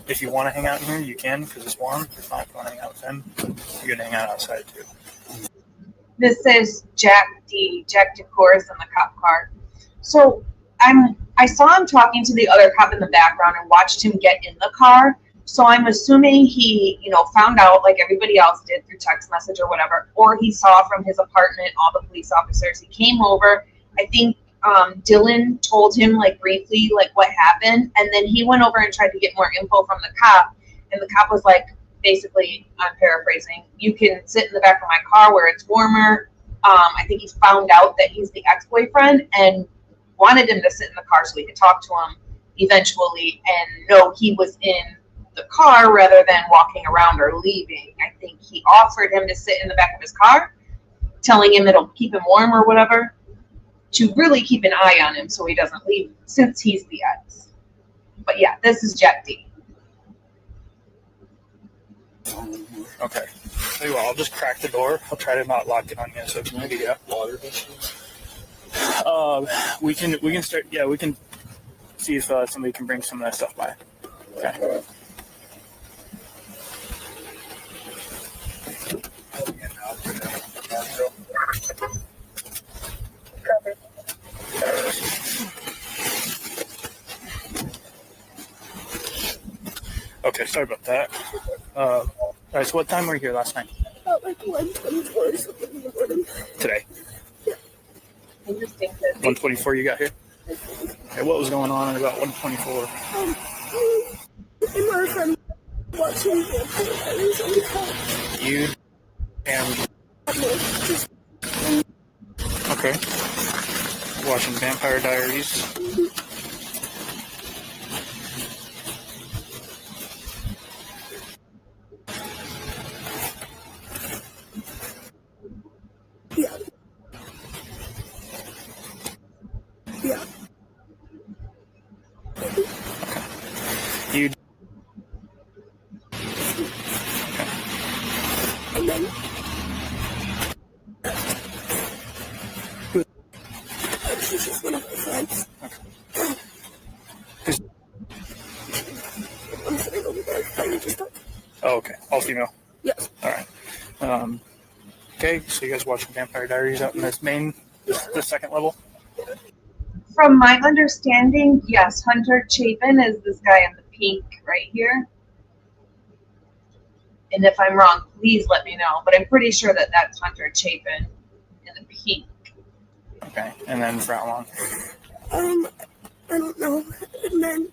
If you want to hang out in here, you can because it's warm. If not, if you want to hang out with them, you're gonna hang out outside too. This is Jack D. Jack DeCourse in the cop car. So I saw him talking to the other cop in the background and watched him get in the car. So I'm assuming he, found out like everybody else did through text message or whatever, or he saw from his apartment all the police officers. He came over. I think Dylan told him like briefly like what happened, and then he went over and tried to get more info from the cop, and the cop was like, basically, I'm paraphrasing, you can sit in the back of my car where it's warmer. I think he found out that he's the ex-boyfriend and wanted him to sit in the car so he could talk to him eventually and know he was in the car rather than walking around or leaving. I think he offered him to sit in the back of his car, telling him it'll keep him warm or whatever, to really keep an eye on him so he doesn't leave since he's the ex. But yeah, this is Jack D. Okay. Tell you what, I'll just crack the door. I'll try to not lock it on you. So maybe water. We can start. Yeah, we can see if somebody can bring some of that stuff by. Okay. Okay, sorry about that. All right, so what time were you here last night? About like 1:24 or something in the morning. Today? Yeah. 1:24 you got here? Okay, what was going on at about 1:24? And my friend watching Vampire Diaries on the couch. You and... Okay. Watching Vampire Diaries. Yeah. Yeah. You... And then she's just one of my friends. I'm sitting over there trying to talk. Oh, okay. All female? Yes. All right. Okay, so you guys watching Vampire Diaries out in this main, the second level? From my understanding, yes, Hunter Chapin is this guy in the pink right here. And if I'm wrong, please let me know. But I'm pretty sure that that's Hunter Chapin in the pink. Okay, and then for how long? I don't know. And then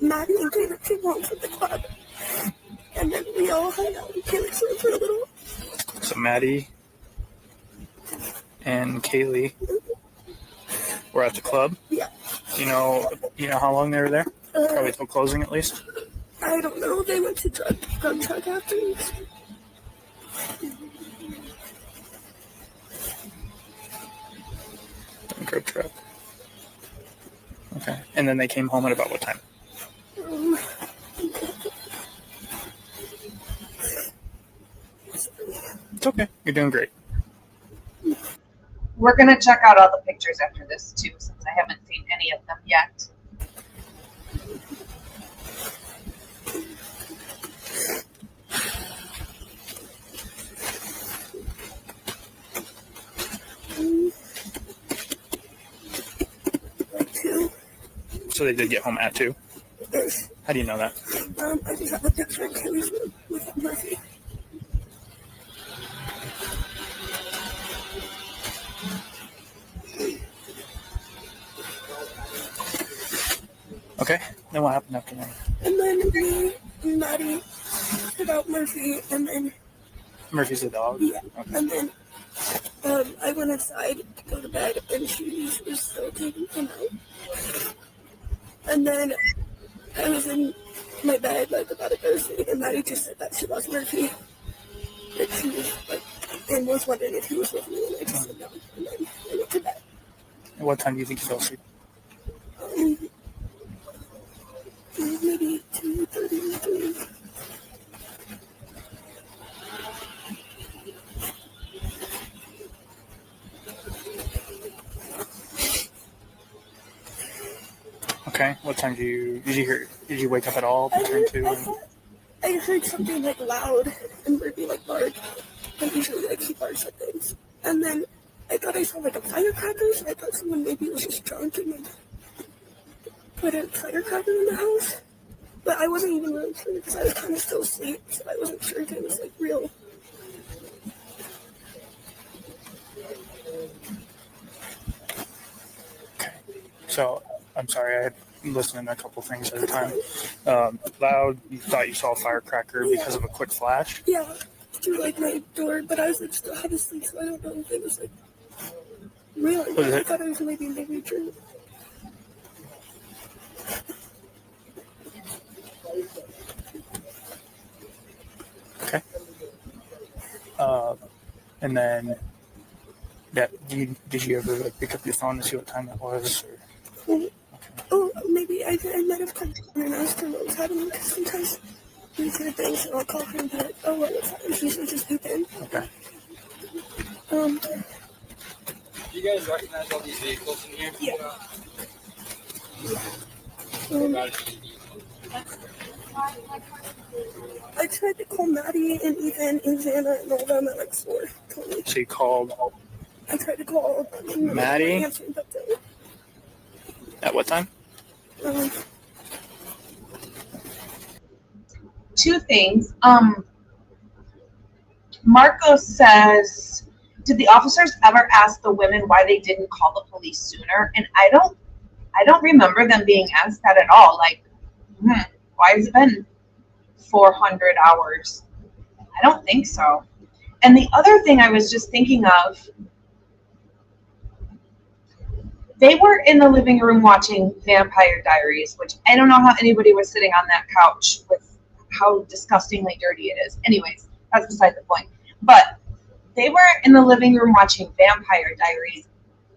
Maddie and Taylor came home from the club. And then we all hung out in Taylor's room for a little. So Maddie and Kaylee were at the club? Yeah. You know how long they were there? Probably till closing at least? I don't know. They went to drug truck afterwards. Drug truck. Okay. And then they came home at about what time? It's okay. You're doing great. We're going to check out all the pictures after this, too, since I haven't seen any of them yet. So they did get home at 2? Yes. How do you know that? I just have a picture of Kaylee's room with Murphy. Okay. Then what happened after that? And then me and Maddie took out Murphy, and then... Murphy's the dog? Yeah. Okay. And then I went inside to go to bed, and she was still taking him out. And then I was in my bed, like, about to go to sleep, and Maddie just said that she lost Murphy. And she was, like, and was wondering if he was with me, and I just said no. And then I went to bed. And what time do you think you fell asleep? Maybe 2:30, 3. Okay. What time did you wake up at all? I heard something like loud and Murphy like bark. And usually like he barks at things. And then I thought I saw like a firecracker, so I thought someone maybe was just drunk and like put a firecracker in the house. But I wasn't even really sure because I was kind of still asleep, so I wasn't sure if it was like real. Okay. So, I'm sorry, I'm listening to a couple things at a time. Loud, you thought you saw a firecracker because of a quick flash? Yeah, through like my door, but I was like still half asleep, so I don't know if it was like real or not. I thought it was maybe a dream. Okay. And then, did you ever like pick up your phone to see what time it was? Or? Okay. Oh, maybe I might have called her and asked her what was happening, because sometimes we hear things and I'll call her and be like, oh, what was happening? She's just poop in. Okay. Do you guys recognize all these vehicles in here? Yeah. I tried to call Maddie and Ethan and Xana and all them at like 4. Totally. So you called I tried to call them. Maddie? Answering, but at what time? Two things. Marco says, did the officers ever ask the women why they didn't call the police sooner? And I don't remember them being asked that at all. Like, why has it been 400 hours? I don't think so. And the other thing I was just thinking of, they were in the living room watching Vampire Diaries, which I don't know how anybody was sitting on that couch with how disgustingly dirty it is. Anyways, that's beside the point. But they were in the living room watching Vampire Diaries,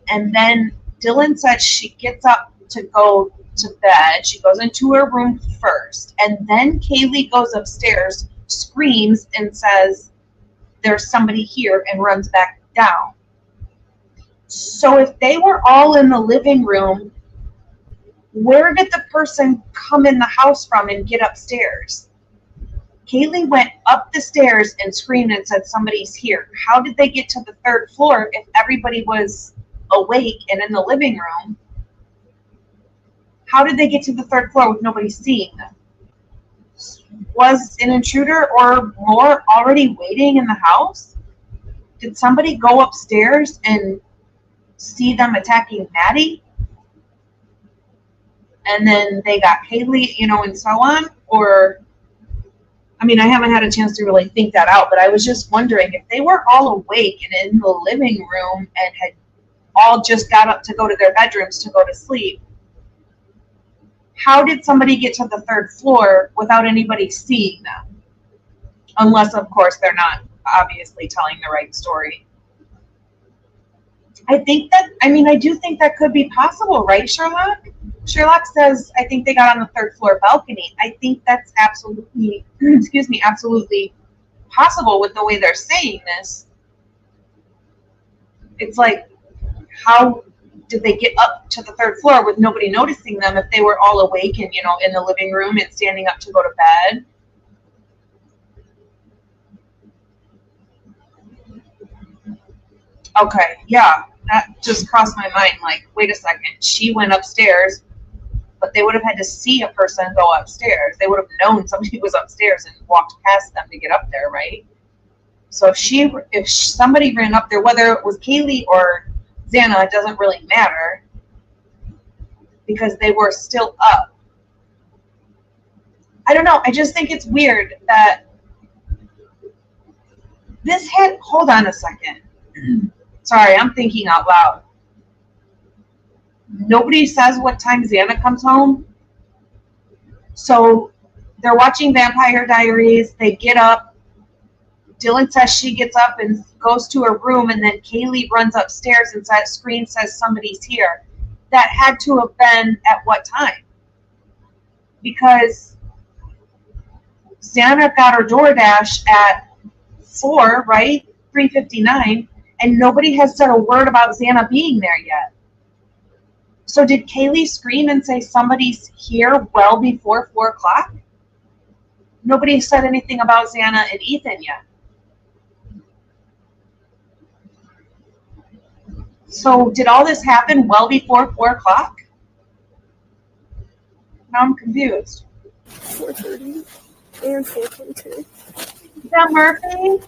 and then Dylan said she gets up to go to bed. She goes into her room first, and then Kaylee goes upstairs, screams, and says, "There's somebody here," and runs back down. So if they were all in the living room, where did the person come in the house from and get upstairs? Kaylee went up the stairs and screamed and said, "Somebody's here." How did they get to the 3rd floor if everybody was awake and in the living room? How did they get to the 3rd floor with nobody seeing them? Was an intruder or more already waiting in the house? Did somebody go upstairs and see them attacking Maddie? And then they got Kaylee, and so on? Or, I mean, I haven't had a chance to really think that out, but I was just wondering if they were all awake and in the living room and had all just got up to go to their bedrooms to go to sleep, how did somebody get to the 3rd floor without anybody seeing them? Unless, of course, they're not obviously telling the right story. I do think that could be possible, right, Sherlock? Sherlock says, I think they got on the 3rd floor balcony. I think that's absolutely, absolutely possible with the way they're saying this. It's like, how did they get up to the 3rd floor with nobody noticing them if they were all awake and, in the living room and standing up to go to bed? Okay, yeah, that just crossed my mind. Like, wait a second, she went upstairs, but they would have had to see a person go upstairs. They would have known somebody was upstairs and walked past them to get up there, right? So if somebody ran up there, whether it was Kaylee or Xana, it doesn't really matter because they were still up. I don't know. I just think it's weird that hold on a second. Sorry, I'm thinking out loud. Nobody says what time Xana comes home. So they're watching Vampire Diaries. They get up. Dylan says she gets up and goes to her room, and then Kaylee runs upstairs and screams, says somebody's here. That had to have been at what time? Because Xana got her DoorDash at 4, right? 3:59, and nobody has said a word about Xana being there yet. So did Kaylee scream and say somebody's here well before 4 o'clock? Nobody said anything about Xana and Ethan yet. So did all this happen well before 4 o'clock? Now I'm confused. 4:30 and 4:22. Is that Murphy?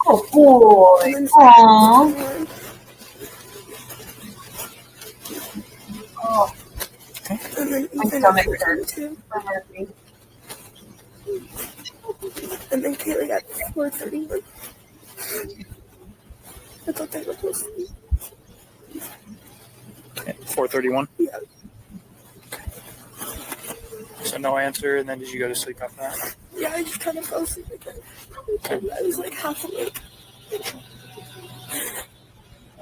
Oh boy. Aww. Oh. And then My Ethan stomach at hurts 4:22. for Murphy. And then Kaylee at 4:31. I thought they were close to me. 4:31. Yeah. So no answer, and then did you go to sleep after that? Yeah, I just kind of fell asleep again. I was like half awake.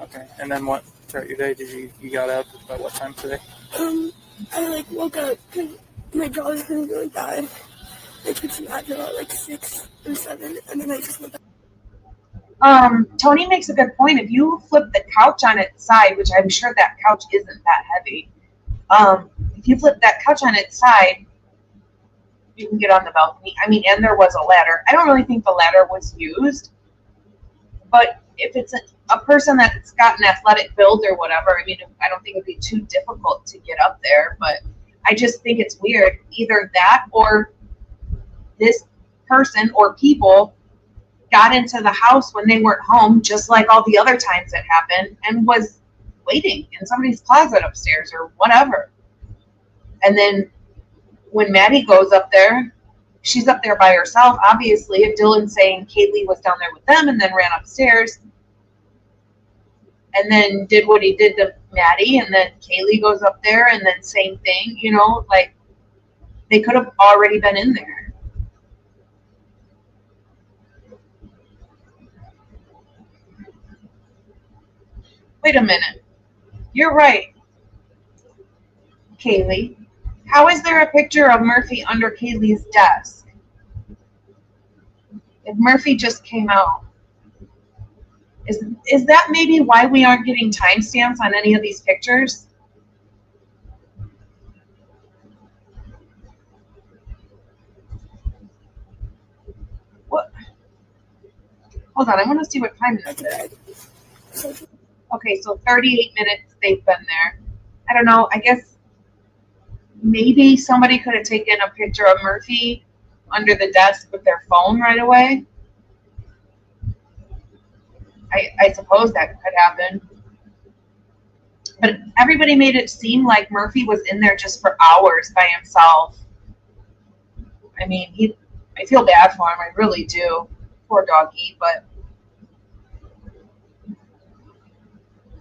Okay. And then what throughout your day did you got up at what time today? I woke up because my jaw was really, really bad. I took some Advil at 6 or 7, and then I just went back. Tony makes a good point. If you flip the couch on its side, which I'm sure that couch isn't that heavy, if you flip that couch on its side, you can get on the balcony. I mean, and there was a ladder. I don't really think the ladder was used, but if it's a person that's got an athletic build or whatever, I mean, I don't think it'd be too difficult to get up there, but I just think it's weird. Either that or this person or people got into the house when they weren't home, just like all the other times it happened, and was waiting in somebody's closet upstairs or whatever. And then when Maddie goes up there, she's up there by herself, obviously. If Dylan's saying Kaylee was down there with them and then ran upstairs and then did what he did to Maddie, and then Kaylee goes up there and then same thing, you know, like they could have already been in there. Wait a minute. You're right, Kaylee. How is there a picture of Murphy under Kaylee's desk? If Murphy just came out. Is that maybe why we aren't getting timestamps on any of these pictures? What? Hold on, I want to see what time it is. Okay, so 38 minutes they've been there. I don't know, I guess maybe somebody could have taken a picture of Murphy under the desk with their phone right away. I suppose that could happen. But everybody made it seem like Murphy was in there just for hours by himself. I mean, I feel bad for him, I really do. Poor doggy, but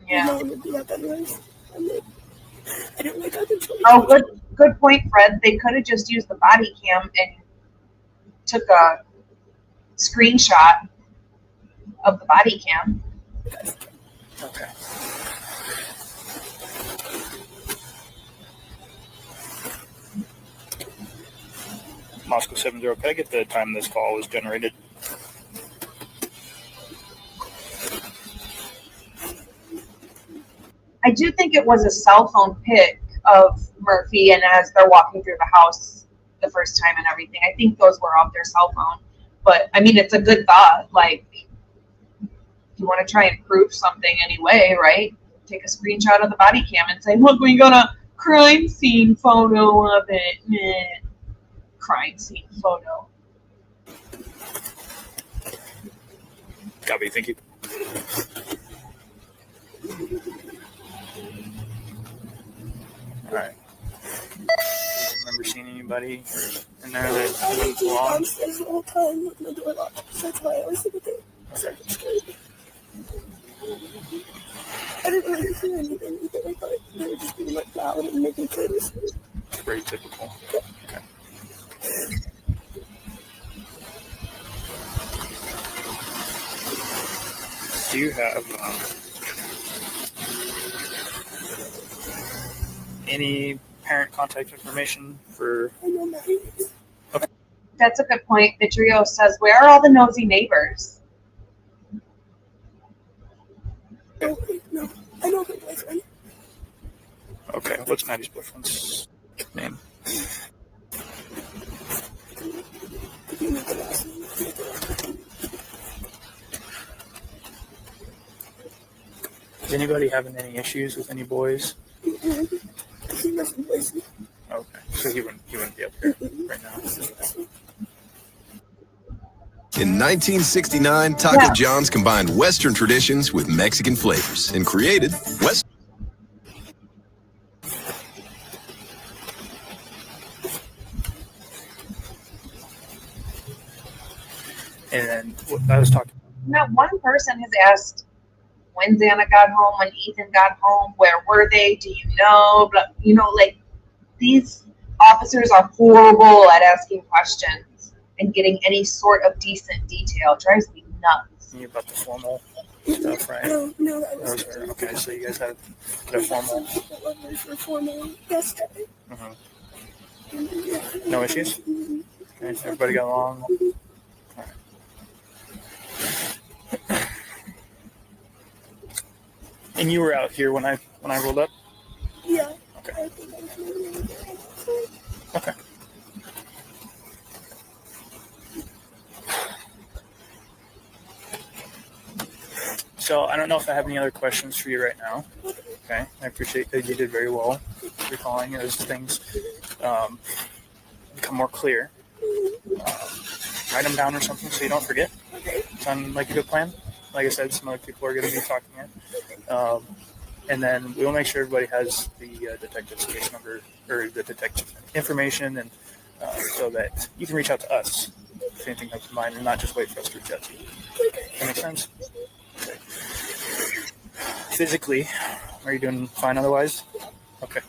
yeah. Oh, good point, Fred. They could have just used the body cam and took a screenshot of the body cam. Okay. Moscow 70, can I get the time this call was generated? I do think it was a cell phone pic of Murphy, and as they're walking through the house the first time and everything, I think those were off their cell phone. But I mean, it's a good thought. Like, you want to try and prove something anyway, right? Take a screenshot of the body cam and say, look, we got a crime scene photo of it. Meh. Crime scene photo. Gabby, thank you. All right. Remember seeing anybody in there that went along? Downstairs the whole time with the door locked. That's why I was sitting there. I didn't really hear anything either. I thought they were just being like loud and making things. Very typical. Okay. Do you have any parent contact information for? Okay. That's a good point. Vitrio says, where are all the nosy neighbors? No, I know her boyfriend. Okay, what's Maddie's boyfriend's name? Is anybody having any issues with any boys? He lives in Boise. Okay, so he wouldn't be up here right now. In 1969, Taco John's combined Western traditions with Mexican flavors and created West. And then I was talking. Not one person has asked when Xana got home, when Ethan got home, where were they? Do you know? But you know, like, these officers are horrible at asking questions and getting any sort of decent detail. It drives me nuts. You about the formal stuff, right? No, that was okay. So you guys had the formal. For formal yesterday. No issues. Okay, everybody got along. All right. And you were out here when I rolled up? Yeah. Okay. Okay. So I don't know if I have any other questions for you right now. Okay, I appreciate that you did very well recalling as things become more clear. Write them down or something so you don't forget. Sound like a good plan? Like I said, some other people are going to be talking here. And then we'll make sure everybody has the detective's case number or the detective information, and so that you can reach out to us if anything comes to mind and not just wait for us to reach out to you. That makes sense? Okay. Physically, are you doing fine otherwise? Okay.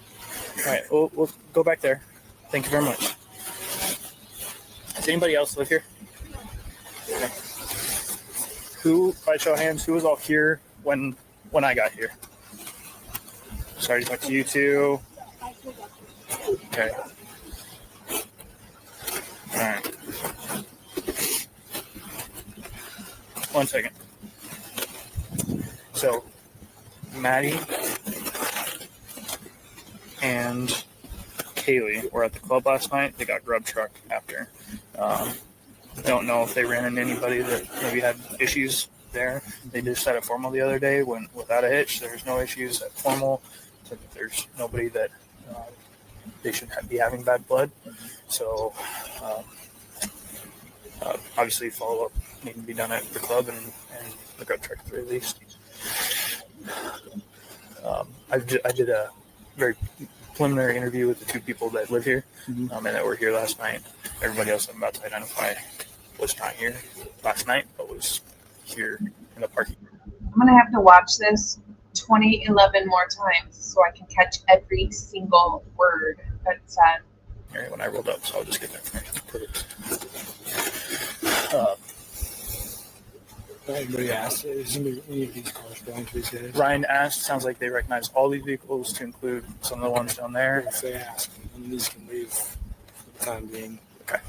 All right, we'll go back there. Thank you very much. Does anybody else live here? Okay. Who, by show of hands, who was all here when I got here? Sorry to talk to you too. Okay. All right. One second. So, Maddie and Kaylee were at the club last night. They got grub truck after. Don't know if they ran into anybody that maybe had issues there. They just had a formal the other day when without a hitch. There's no issues at formal. So there's nobody that they should be having bad blood. So obviously follow up need to be done at the club and the grub truck at the very least. I did a very preliminary interview with the two people that live here and that were here last night. Everybody else I'm about to identify was not here last night, but was here in the parking. I'm going to have to watch this 2011 more times so I can catch every single word that's said. Right, when I rolled up, so I'll just get that information. Anybody asked, is any of these cars belong to these guys? Ryan asked, sounds like they recognize all these vehicles to include some of the ones down there. If they ask, and these can leave for the time being. Okay.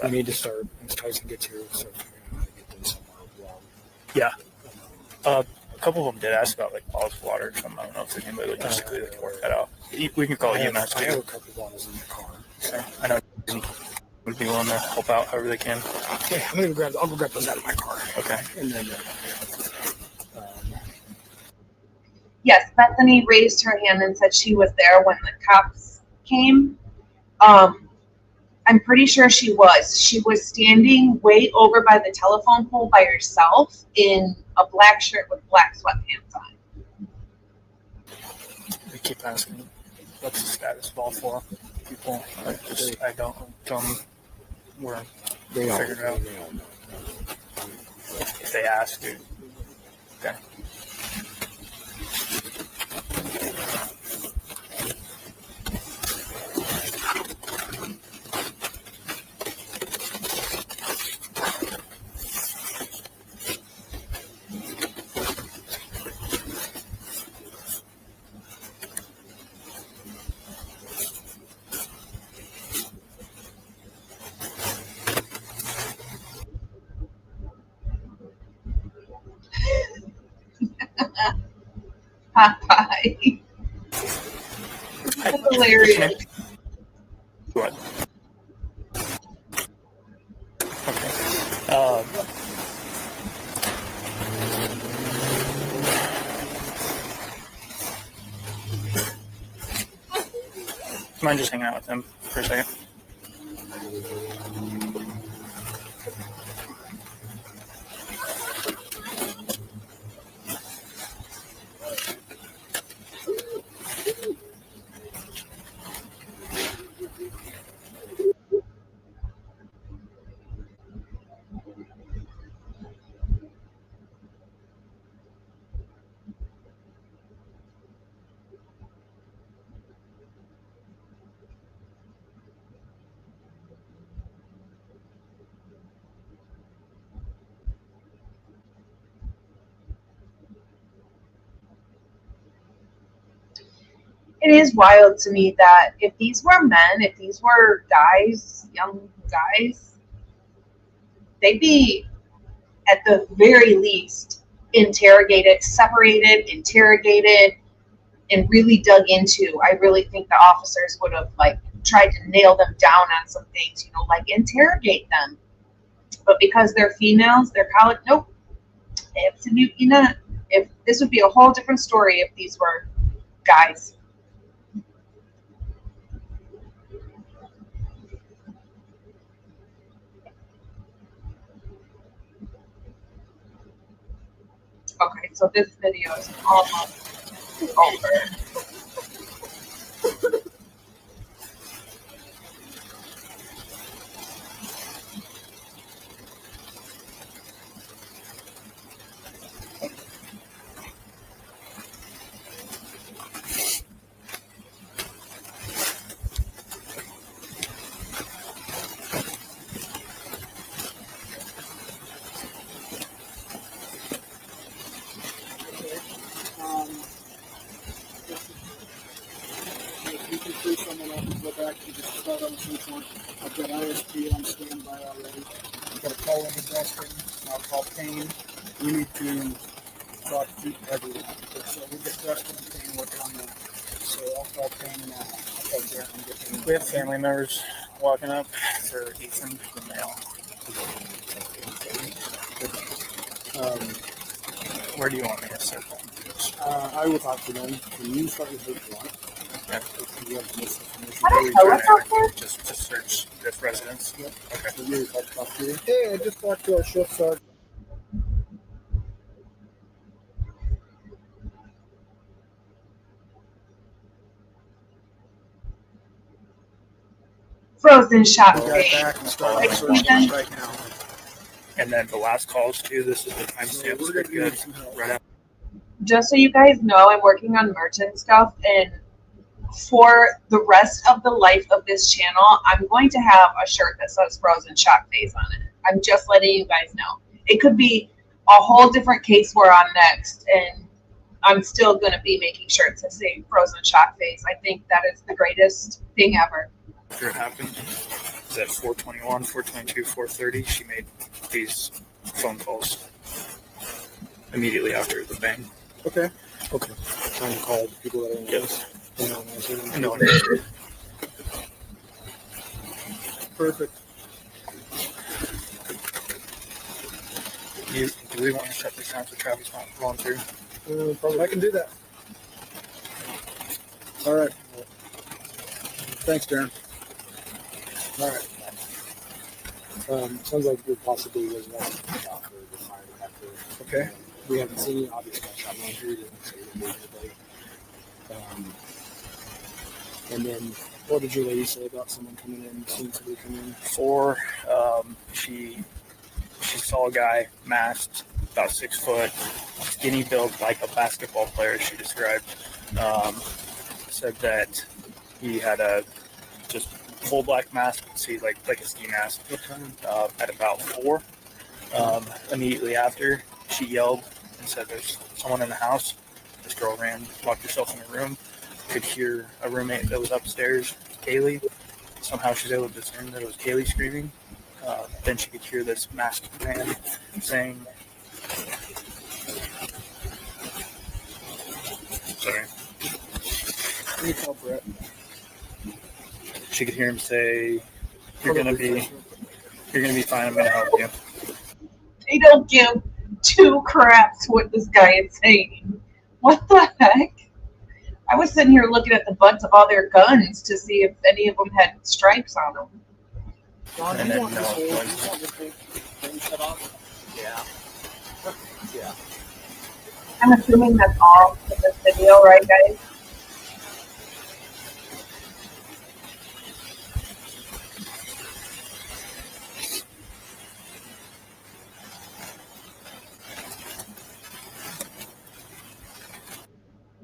We need to start, as Tyson gets here, start figuring out how to get this somewhere. Yeah. A couple of them did ask about like bottles of water or something. I don't know if there's anybody logistically that can work that out. We can call EMS. I have a couple bottles in the car. Okay. I know would be willing to help out however they can. Okay, I'll go grab those out of my car. Okay. And then Yes, Bethany raised her hand and said she was there when the cops came. I'm pretty sure she was. She was standing way over by the telephone pole by herself in a black shirt with black sweatpants on. They keep asking, what's the status of all four people? I don't tell them we're figuring it out. If they ask, dude. Okay. Popeye. That's hilarious. What? Okay. Mind just hanging out with them for a second? It is wild to me that if these were men, if these were guys, young guys, they'd be at the very least interrogated, separated, interrogated, and really dug into. I really think the officers would have tried to nail them down on some things, interrogate them. But because they're females, they're college, nope, absolutely not. If this would be a whole different story if these were guys. Okay, so this video is almost over. If you can free someone up and go back to just start on the first one. I've got ISP on standby already. I've got a call in the Dustin. I'll call Payne. We need to talk to everyone. So we'll get Dustin and Payne working on that. So I'll call Payne now. I'll call Garrett and get Payne. We have family members walking up for Ethan, the male. Where do you want me to start? I will talk to them. Can you start with this one? Yeah. You have this information. What the hell is out there? Just to search this residence. Yep. Okay. So you talk to you. Hey, I just talked to our shift sergeant. Frozen shot We'll face. get back and start Like, the search Ethan? right now. And then the last calls too. This is the So timestamp. we're gonna need some help. Right after. Just so you guys know, I'm working on merch and stuff, and for the rest of the life of this channel, I'm going to have a shirt that says Frozen Shock Face on it. I'm just letting you guys know. It could be a whole different case we're on next, and I'm still going to be making shirts that say Frozen Shock Face. I think that is the greatest thing ever. After it happened, it was at 4:21, 4:22, 4:30. She made these phone calls immediately after the bang. Okay. Okay. Time to call the people that are in Yes. this. No one answered. Perfect. Do we want to shut this down so Travis not going through? Probably I can do that. All right. Thanks, Darren. All right. Sounds like there possibly was one after the fire after. Okay. We haven't seen any obvious gunshot wound here. Didn't say anybody. And then, what did your lady say about someone coming in? Seeing somebody come in? She saw a guy masked, about 6 foot, skinny built like a basketball player. She described. Said that he had a just full black mask. See, like a ski mask. What time? At about 4. Immediately after, she yelled and said, "There's someone in the house." This girl ran, locked herself in her room. Could hear a roommate that was upstairs, Kaylee. Somehow she was able to discern that it was Kaylee screaming. Then she could hear this masked man saying, sorry. Let me call Brett. She could hear him say, "You're gonna be fine. I'm gonna help you." They don't give two craps what this guy is saying. What the heck? I was sitting here looking at the butts of all their guns to see if any of them had stripes on them. John, And you then, want no, this whole, you like- want this whole thing shut off? Yeah. Yeah. I'm assuming that's all for this video, right, guys?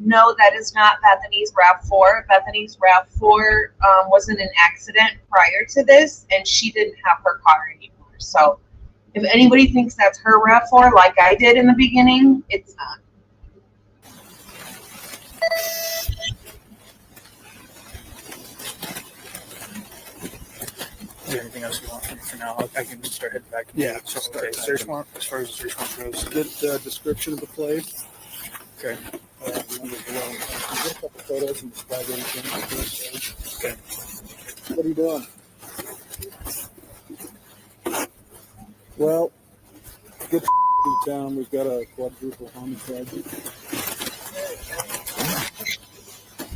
No, that is not Bethany's RAV4. Bethany's RAV4 was in an accident prior to this, and she didn't have her car anymore. So if anybody thinks that's her RAV4, like I did in the beginning, it's not. Is there anything else you want from me for now? I can start heading back. Yeah, So, start okay, back. search warrant, as far as the search warrant goes. Get the description of the place. Okay. Number below. Get a couple photos and describe anything. Okay. What are you doing? Well, good in town. We've got a quadruple homicide.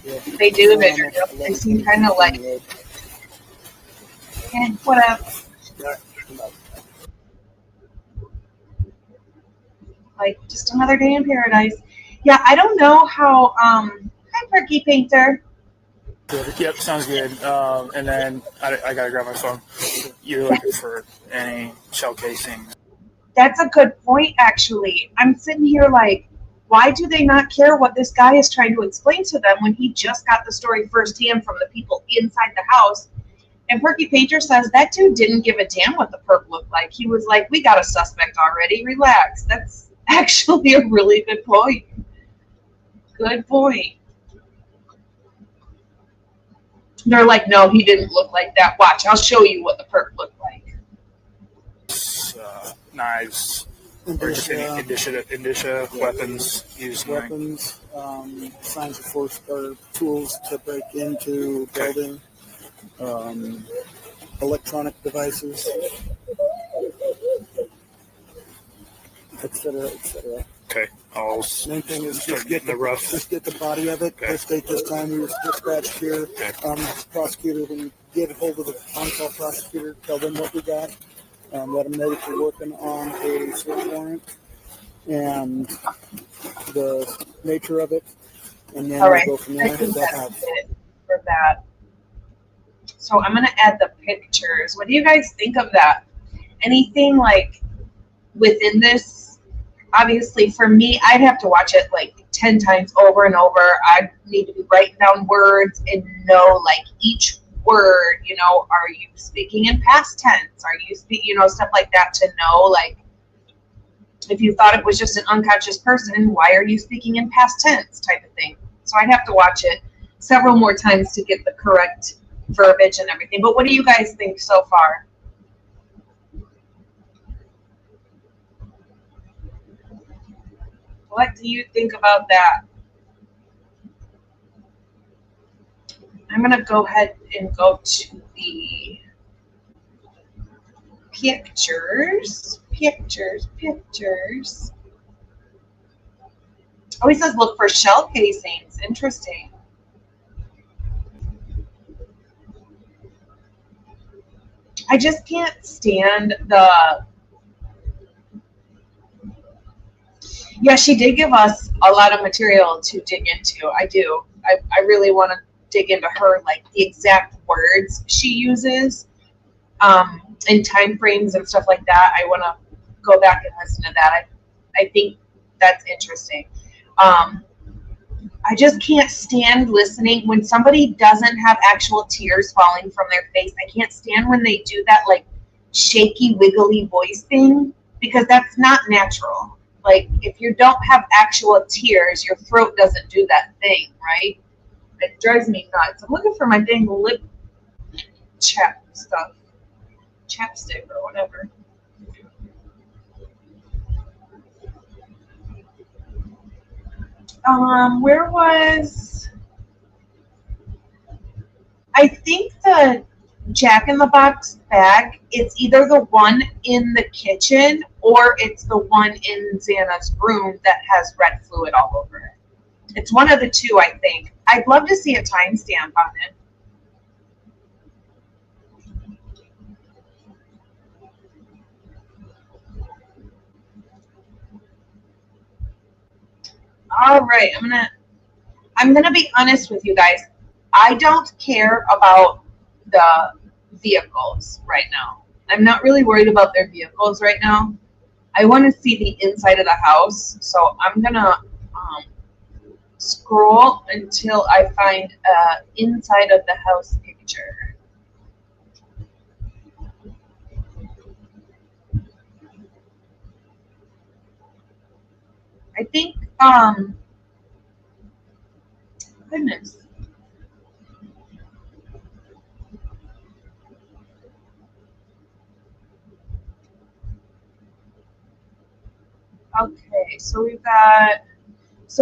Yeah. They do measure. They seem kind of like, whatever. Like just another day in paradise. Yeah, I don't know how. Hi, Perky Painter. Yep, sounds good. And then I gotta grab my phone. You're looking for any shell casing? That's a good point, actually. I'm sitting here like, why do they not care what this guy is trying to explain to them when he just got the story firsthand from the people inside the house? And Perky Painter says that dude didn't give a damn what the perp looked like. He was like, we got a suspect already. Relax. That's actually a really good point. Good point. They're like, no, he didn't look like that. Watch, I'll show you what the perp looked like. Knives, or just any indicia weapons used. Weapons, signs of force, or tools to break into building, electronic devices, etc., etc. Okay. Main thing is just get the body of it. Okay. This date, this time, we were dispatched here. Prosecutor, when you get a hold of the on-call prosecutor, tell them what we got. Let them know that you're working on a search warrant and the nature of it, and then All right. we'll go from there. I think that's it for that. So I'm gonna add the pictures. What do you guys think of that? Anything like within this? Obviously, for me, I'd have to watch it like 10 times over and over. I need to be writing down words and know like each word. You know, are you speaking in past tense? Are you speaking, you know, stuff like that to know like if you thought it was just an unconscious person, why are you speaking in past tense type of thing. So I'd have to watch it several more times to get the correct verbiage and everything. But what do you guys think so far? What do you think about that? I'm going to go ahead and go to the pictures. Oh, he says look for shell casings. Interesting. I just can't stand the... Yeah, she did give us a lot of material to dig into. I do. I really want to dig into her, like the exact words she uses, and time frames and stuff like that. I want to go back and listen to that. I think that's interesting. I just can't stand listening when somebody doesn't have actual tears falling from their face. I can't stand when they do that like shaky, wiggly voice thing, because that's not natural. Like, if you don't have actual tears, your throat doesn't do that thing, right? It drives me nuts. I'm looking for my dang lip chapstick or whatever. Where was... I think the Jack in the Box bag, it's either the one in the kitchen or it's the one in Xana's room that has red fluid all over it. It's one of the two, I think. I'd love to see a timestamp on it. All right, I'm gonna be honest with you guys. I don't care about the vehicles right now. I'm not really worried about their vehicles right now. I want to see the inside of the house, so I'm gonna scroll until I find inside of the house picture. I think goodness. Okay, so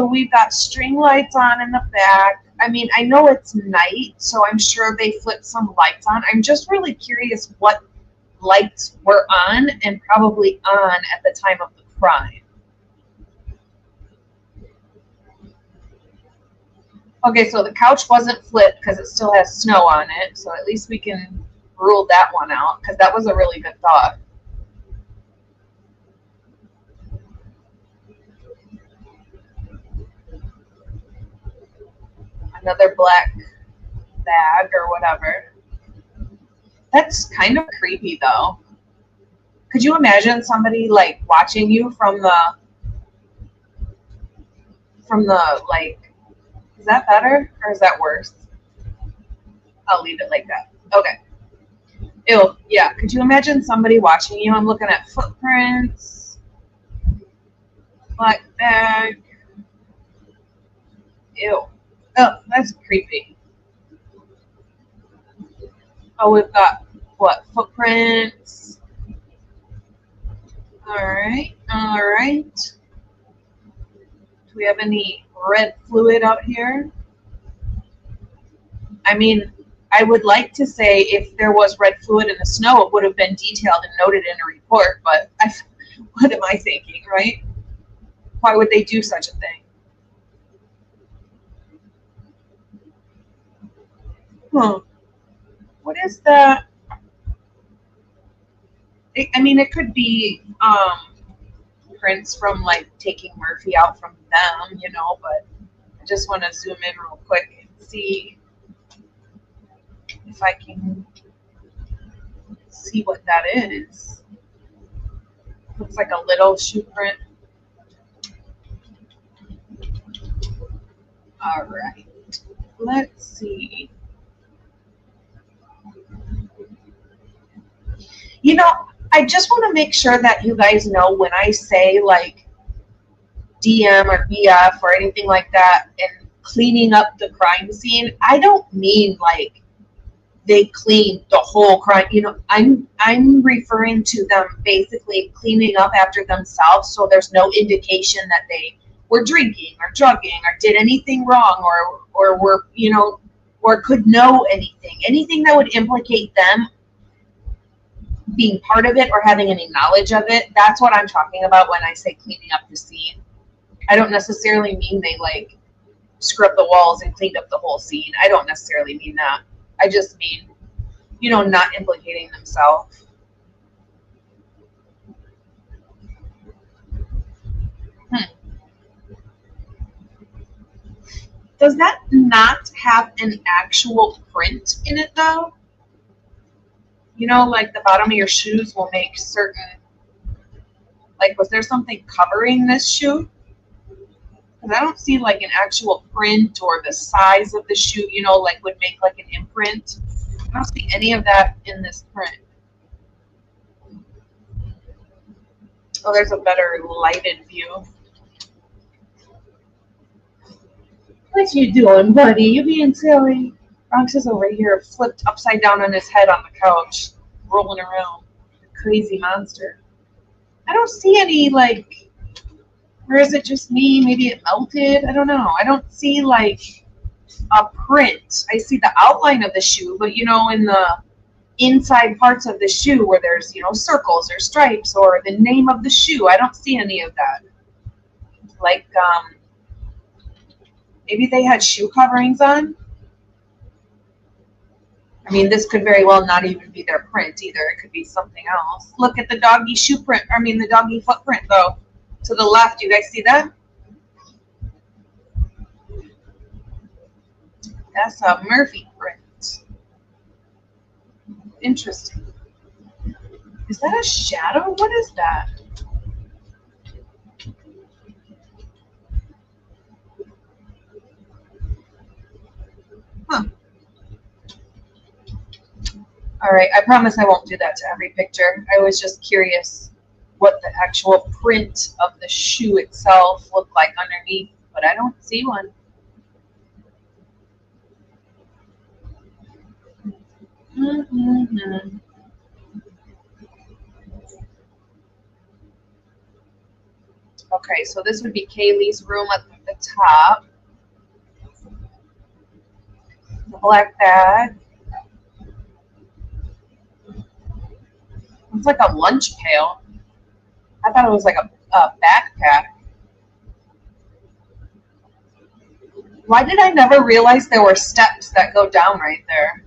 we've got string lights on in the back. I mean, I know it's night, so I'm sure they flipped some lights on. I'm just really curious what lights were on and probably on at the time of the crime. Okay, so the couch wasn't flipped because it still has snow on it, so at least we can rule that one out because that was a really good thought. Another black bag or whatever. That's kind of creepy though. Could you imagine somebody like watching you from the like, is that better or is that worse? I'll leave it like that. Okay. Ew, yeah. Could you imagine somebody watching you? I'm looking at footprints, black bag. Ew. Oh, that's creepy. Oh, we've got what? Footprints. All right. All right. Do we have any red fluid out here? I mean, I would like to say if there was red fluid in the snow, it would have been detailed and noted in a report, but what am I thinking, right? Why would they do such a thing? What is that? I mean, it could be prints from like taking Murphy out from them, you know, but I just want to zoom in real quick and see if I can see what that is. Looks like a little shoe print. All right, let's see. You know, I just want to make sure that you guys know when I say like DM or BF or anything like that and cleaning up the crime scene, I don't mean like they cleaned the whole crime. You know, I'm referring to them basically cleaning up after themselves so there's no indication that they were drinking or drugging or did anything wrong or were, you know, or could know anything that would implicate them being part of it or having any knowledge of it. That's what I'm talking about when I say cleaning up the scene. I don't necessarily mean they like scrubbed the walls and cleaned up the whole scene. I don't necessarily mean that. I just mean, you know, not implicating themselves. Does that not have an actual print in it though? You know, like the bottom of your shoes will make certain, like, was there something covering this shoe? Because I don't see like an actual print or the size of the shoe, you know, like would make like an imprint. I don't see any of that in this print. Oh, there's a better lighted view. What you doing, buddy? You being silly? Bronx is over here flipped upside down on his head on the couch, rolling around. Crazy monster. I don't see any, like, or is it just me? Maybe it melted? I don't know. I don't see, like, a print. I see the outline of the shoe, but, you know, in the inside parts of the shoe where there's, you know, circles or stripes or the name of the shoe, I don't see any of that. Like, maybe they had shoe coverings on. I mean, this could very well not even be their print either. It could be something else. Look at the doggy shoe print. I mean, the doggy footprint, though. To the left, you guys see that? That's a Murphy print. Interesting. Is that a shadow? What is that? Huh. All right, I promise I won't do that to every picture. I was just curious what the actual print of the shoe itself looked like underneath, but I don't see one. Mm-hmm. Okay, so this would be Kaylee's room at the top. The black bag. It's like a lunch pail. I thought it was like a backpack. Why did I never realize there were steps that go down right there?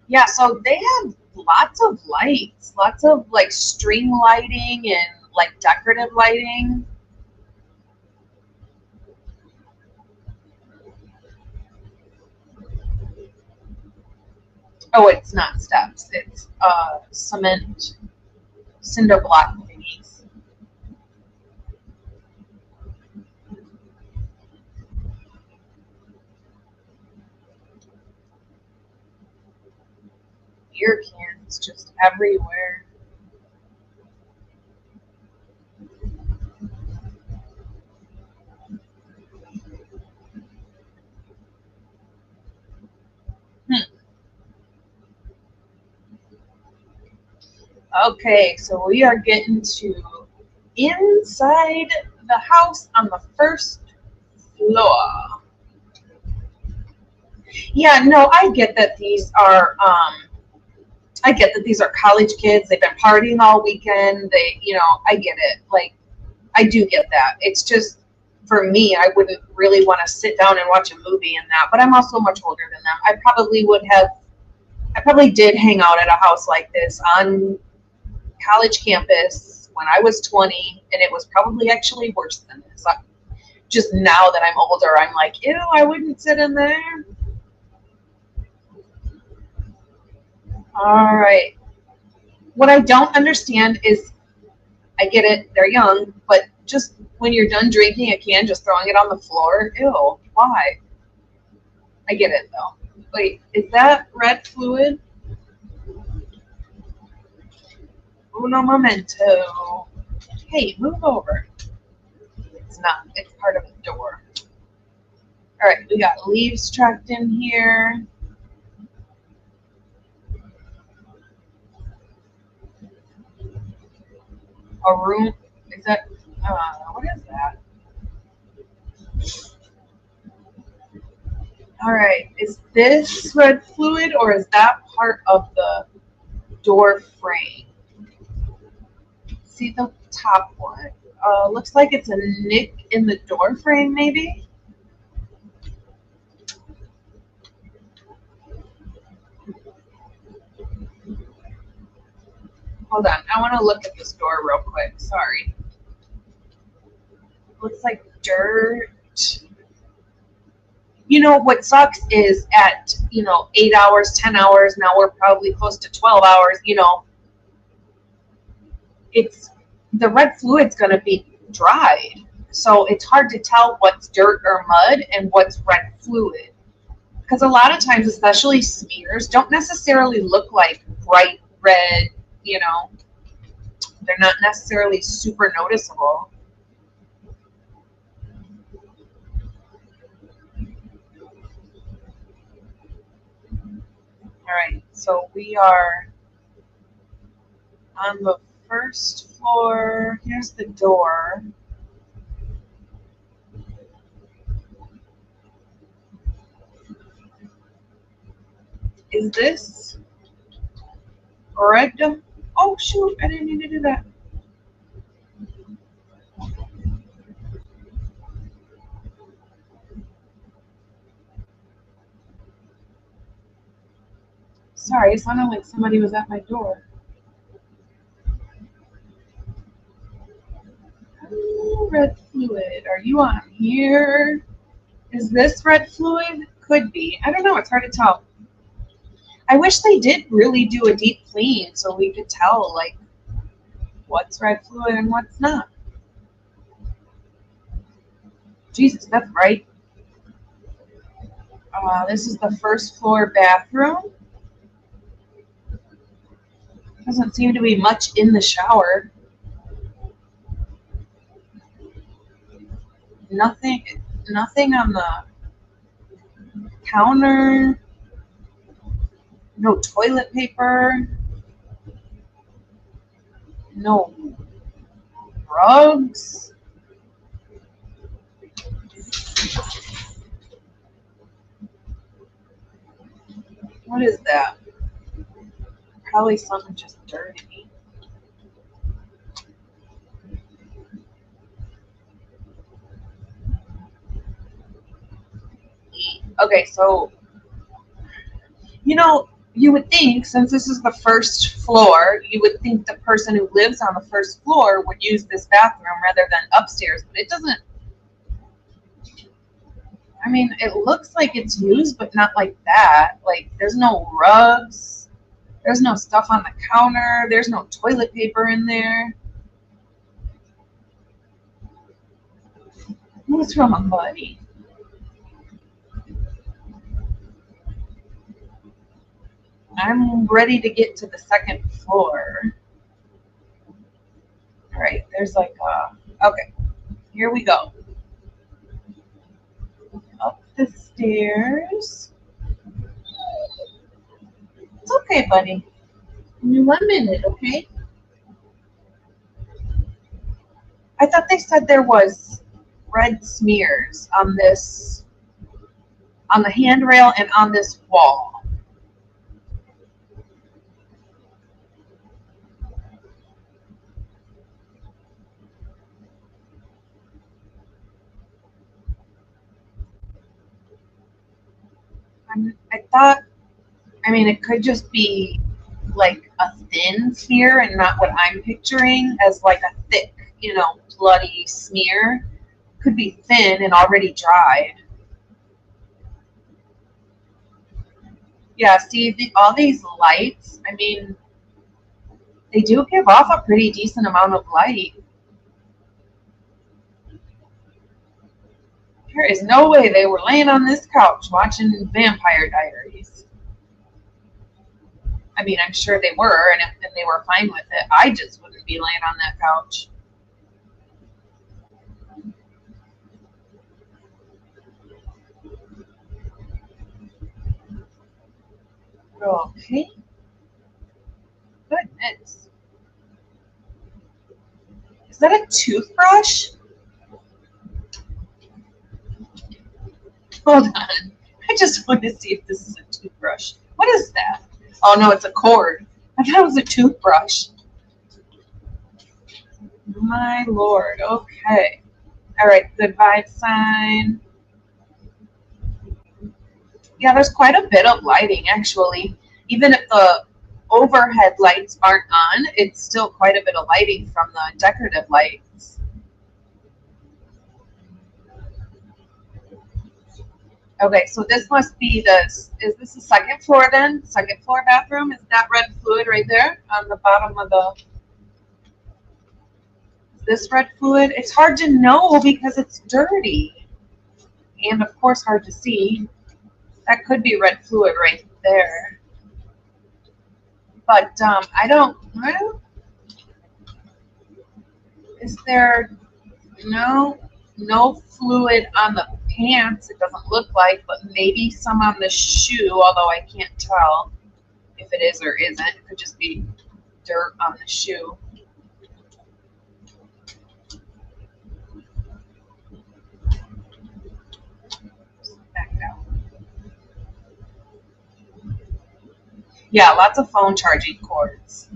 Yeah, so they have lots of lights, lots of like string lighting and like decorative lighting. Oh, it's not steps. It's cement cinder block thingies. Beer cans just everywhere. Okay, so we are getting to inside the house on the first floor. Yeah, no, I get that these are college kids. They've been partying all weekend. I get it. Like, I do get that. It's just, for me, I wouldn't really want to sit down and watch a movie in that. But I'm also much older than them. I probably did hang out at a house like this on college campus when I was 20, and it was probably actually worse than this. Just now that I'm older, I'm like, ew, I wouldn't sit in there. All right. What I don't understand is, I get it, they're young, but just when you're done drinking a can, just throwing it on the floor, ew, why? I get it, though. Wait, is that red fluid? Uno momento. Hey, move over. It's not. It's part of the door. All right, we got leaves tracked in here. A room. Is that, what is that? All right, is this red fluid or is that part of the door frame? See the top one? Looks like it's a nick in the door frame, maybe? Hold on, I want to look at this door real quick. Sorry. Looks like dirt. You know, what sucks is at, 8 hours, 10 hours, now we're probably close to 12 hours, it's, the red fluid's going to be dried. So it's hard to tell what's dirt or mud and what's red fluid. Because a lot of times, especially smears, don't necessarily look like bright red, they're not necessarily super noticeable. All right, so we are on the first floor. Here's the door. Is this red? Oh, shoot, I didn't need to do that. Sorry, it sounded like somebody was at my door. Oh, red fluid. Are you on here? Is this red fluid? Could be. I don't know. It's hard to tell. I wish they did really do a deep clean so we could tell, like, what's red fluid and what's not. Jesus, that's bright. This is the first floor bathroom. Doesn't seem to be much in the shower. Nothing on the counter. No toilet paper. No rugs. What is that? probably something just dirty. Okay, so, you know, you would think, since this is the first floor, you would think the person who lives on the first floor would use this bathroom rather than upstairs, but it doesn't. I mean, it looks like it's used, but not like that. Like, there's no rugs. There's no stuff on the counter. There's no toilet paper in there. What's wrong, buddy? I'm ready to get to the second floor. All right, there's like okay, here we go. Up the stairs. It's okay, buddy. Give me 1 minute, okay? I thought they said there was red smears on this, on the handrail and on this wall. I mean, it could just be like a thin smear and not what I'm picturing as like a thick, you know, bloody smear. Could be thin and already dried. Yeah, see, all these lights, I mean, they do give off a pretty decent amount of light. There is no way they were laying on this couch watching Vampire Diaries. I mean, I'm sure they were, and they were fine with it. I just wouldn't be laying on that couch. Okay. Goodness. Is that a toothbrush? Hold on. I just want to see if this is a toothbrush. What is that? Oh, no, it's a cord. I thought it was a toothbrush. My Lord. Okay. All right. Good vibe sign. Yeah, there's quite a bit of lighting, actually. Even if the overhead lights aren't on, it's still quite a bit of lighting from the decorative lights. Okay, so this must be is this the second floor then? Second floor bathroom? Is that red fluid right there on the bottom of the, is this red fluid? It's hard to know because it's dirty. And of course hard to see. That could be red fluid right there. But I don't, is there no fluid on the pants? It doesn't look like, but maybe some on the shoe, although I can't tell if it is or isn't. It could just be dirt on the shoe. Back it out. Yeah, lots of phone charging cords.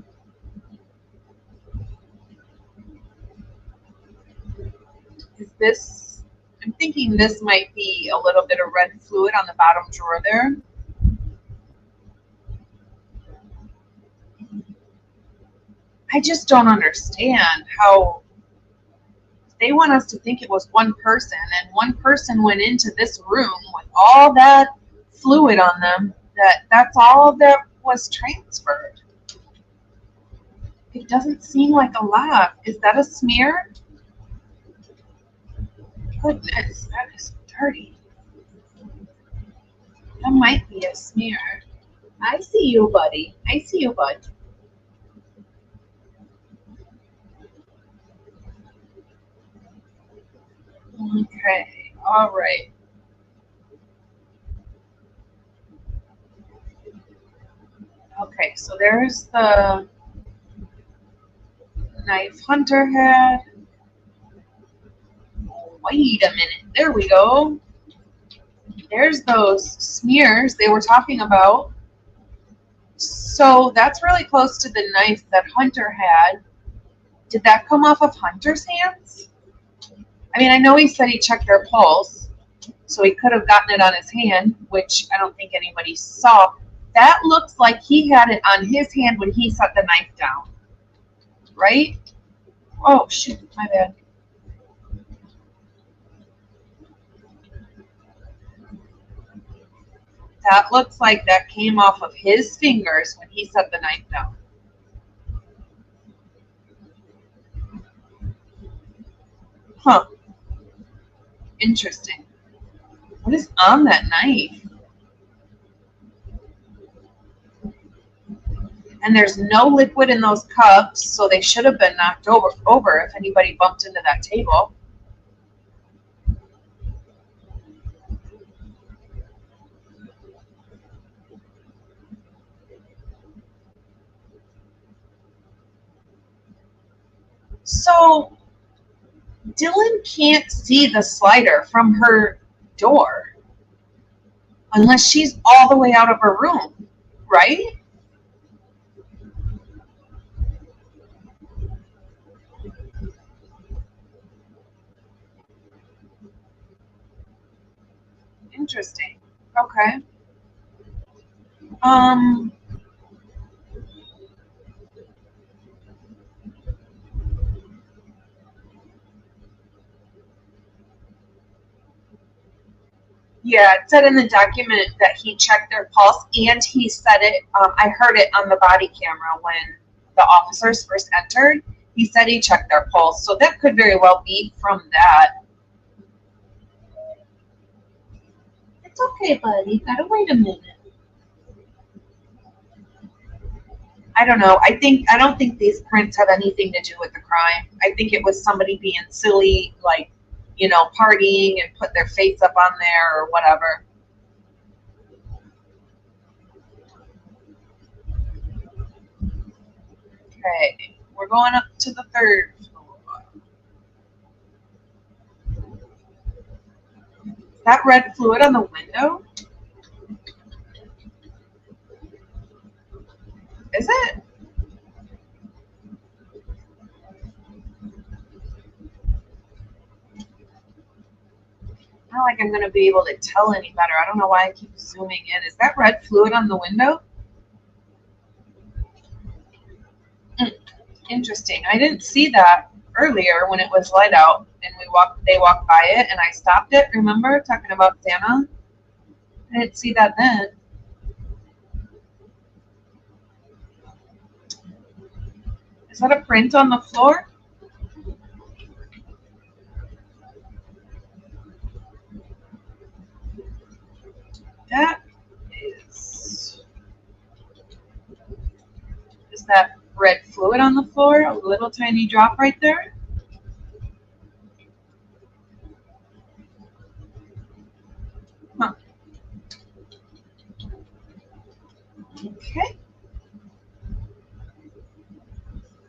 Is this, I'm thinking this might be a little bit of red fluid on the bottom drawer there. I just don't understand how they want us to think it was one person, and one person went into this room with all that fluid on them, that's all that was transferred. It doesn't seem like a lot. Is that a smear? Goodness, that is dirty. That might be a smear. I see you, buddy. I see you, bud. Okay, all right. Okay, so there's the knife Hunter had. Wait a minute. There we go. There's those smears they were talking about. So that's really close to the knife that Hunter had. Did that come off of Hunter's hands? I mean, I know he said he checked their pulse, so he could have gotten it on his hand, which I don't think anybody saw. That looks like he had it on his hand when he set the knife down, right? Oh, shoot, my bad. That looks like that came off of his fingers when he set the knife down. Huh. Interesting. What is on that knife? And there's no liquid in those cups, so they should have been knocked over if anybody bumped into that table. So Dylan can't see the slider from her door unless she's all the way out of her room, right? Interesting. Okay. Yeah, it said in the document that he checked their pulse, and he said it, I heard it on the body camera when the officers first entered. He said he checked their pulse, so that could very well be from that. It's okay, buddy. Gotta wait a minute. I don't know. I don't think these prints have anything to do with the crime. I think it was somebody being silly, like, you know, partying and put their face up on there or whatever. Okay, we're going up to the 3rd floor. Is that red fluid on the window? Is it? Not like I'm going to be able to tell any better. I don't know why I keep zooming in. Is that red fluid on the window? Interesting. I didn't see that earlier when it was light out and they walked by it and I stopped it. Remember talking about Santa? I didn't see that then. Is that a print on the floor? That is that red fluid on the floor? A little tiny drop right there? Huh. Okay.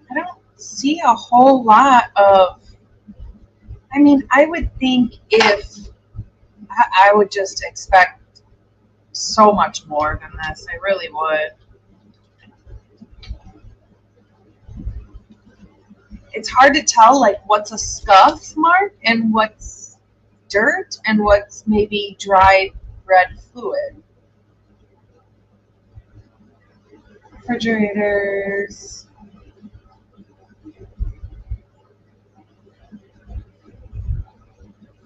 I don't see a whole lot of, I mean, I would think if, I would just expect so much more than this. I really would. It's hard to tell, like, what's a scuff mark and what's dirt and what's maybe dried red fluid. Refrigerators.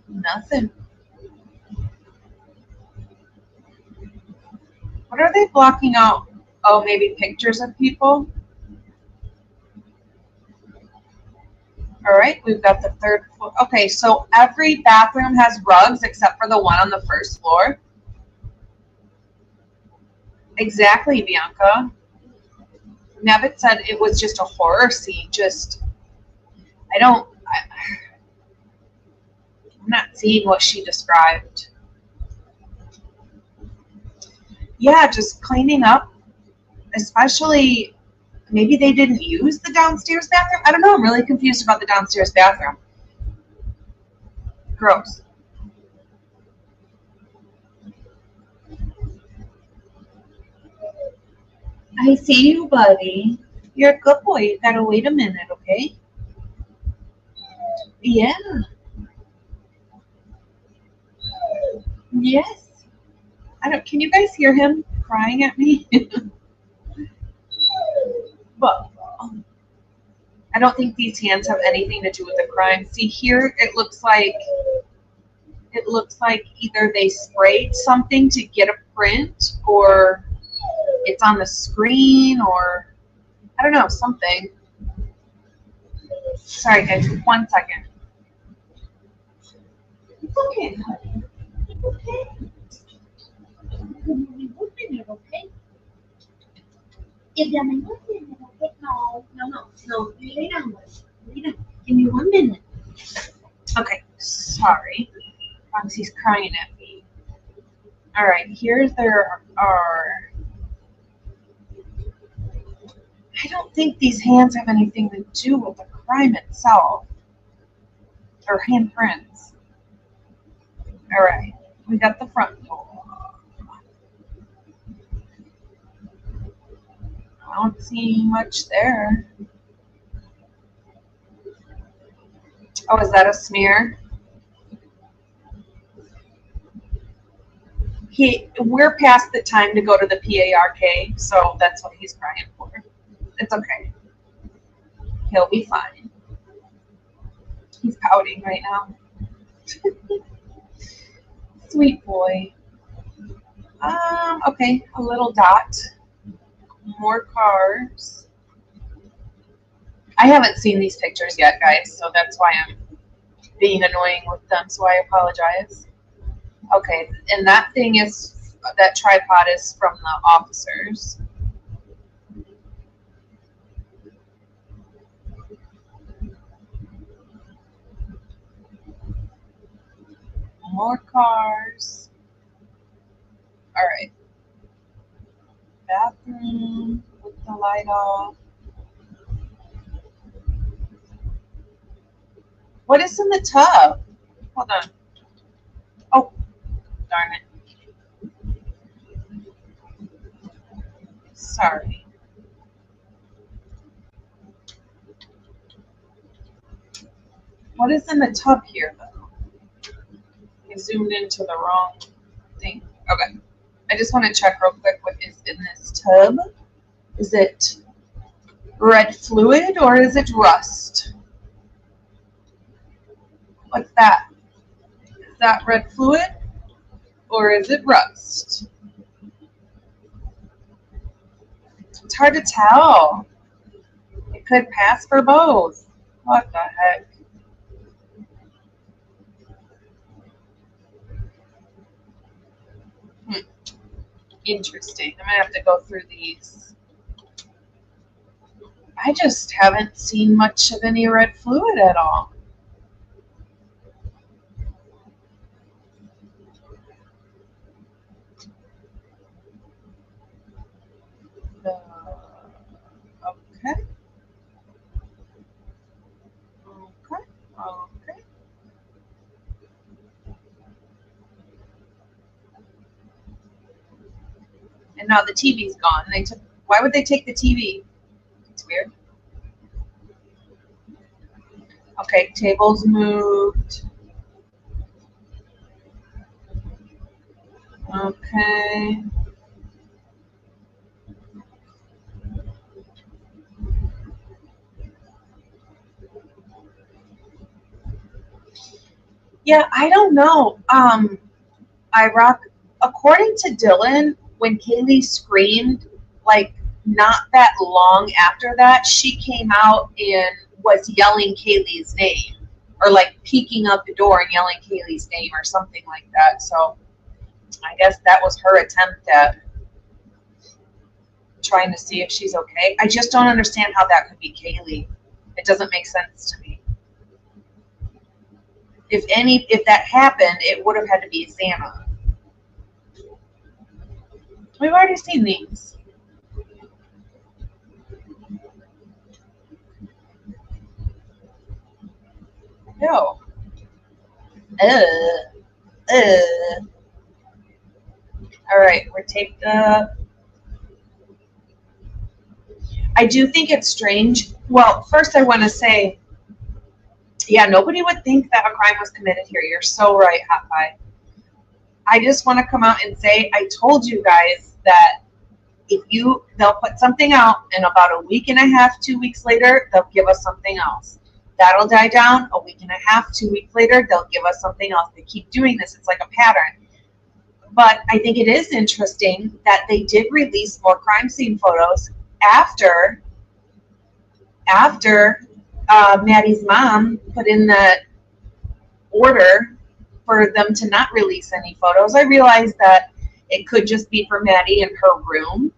Nothing. What are they blocking out? Oh, maybe pictures of people? All right, we've got the 3rd floor. Okay, so every bathroom has rugs except for the one on the 1st floor. Exactly, Bianca. Nevitt said it was just a horror scene. I'm not seeing what she described. Yeah, just cleaning up, especially maybe they didn't use the downstairs bathroom. I don't know. I'm really confused about the downstairs bathroom. Gross. I see you, buddy. You're a good boy. You gotta wait a minute, okay? Yeah. Yes. I don't. Can you guys hear him crying at me? But I don't think these hands have anything to do with the crime. See here, it looks like either they sprayed something to get a print, or it's on the screen, or I don't know, something. Sorry guys, 1 second. It's okay, honey. It's okay. Okay? If you're okay, no. You lay down, lay down. Give me 1 minute. Okay, sorry. Roxy's crying at me. All right, here's there are. I don't think these hands have anything to do with the crime itself, or handprints. All right, we got the front door. I don't see much there. Oh, is that a smear? We're past the time to go to the PARK, so that's what he's crying for. It's okay. He'll be fine. He's pouting right now. Sweet boy. Okay, a little dot. More cars. I haven't seen these pictures yet, guys, so that's why I'm being annoying with them, so I apologize. Okay, and that tripod is from the officers. More cars. All right. Bathroom with the light off. What is in the tub? Hold on. Oh, darn it. Sorry. What is in the tub here, though? I zoomed into the wrong thing. Okay. I just want to check real quick what is in this tub. Is it red fluid or is it rust? What's that? Is that red fluid or is it rust? It's hard to tell. It could pass for both. What the heck? Interesting. I'm gonna have to go through these. I just haven't seen much of any red fluid at all. Okay. Okay. And now the TV's gone. Why would they take the TV? It's weird. Okay, tables moved. Okay. Yeah, I don't know. According to Dylan, when Kaylee screamed, like not that long after that, she came out and was yelling Kaylee's name, or like peeking out the door and yelling Kaylee's name or something like that. So I guess that was her attempt at trying to see if she's okay. I just don't understand how that could be Kaylee. It doesn't make sense to me. If that happened, it would have had to be Santa. We've already seen these. No. All right, we're taped up. I do think it's strange. Well, first I want to say, yeah, nobody would think that a crime was committed here. You're so right, Hot Pie. I just want to come out and say, I told you guys that they'll put something out, and about a week and a half, 2 weeks later, they'll give us something else. That'll die down. A week and a half, 2 weeks later, they'll give us something else. They keep doing this. It's like a pattern. But I think it is interesting that they did release more crime scene photos after Maddie's mom put in the order for them to not release any photos. I realized that it could just be for Maddie in her room,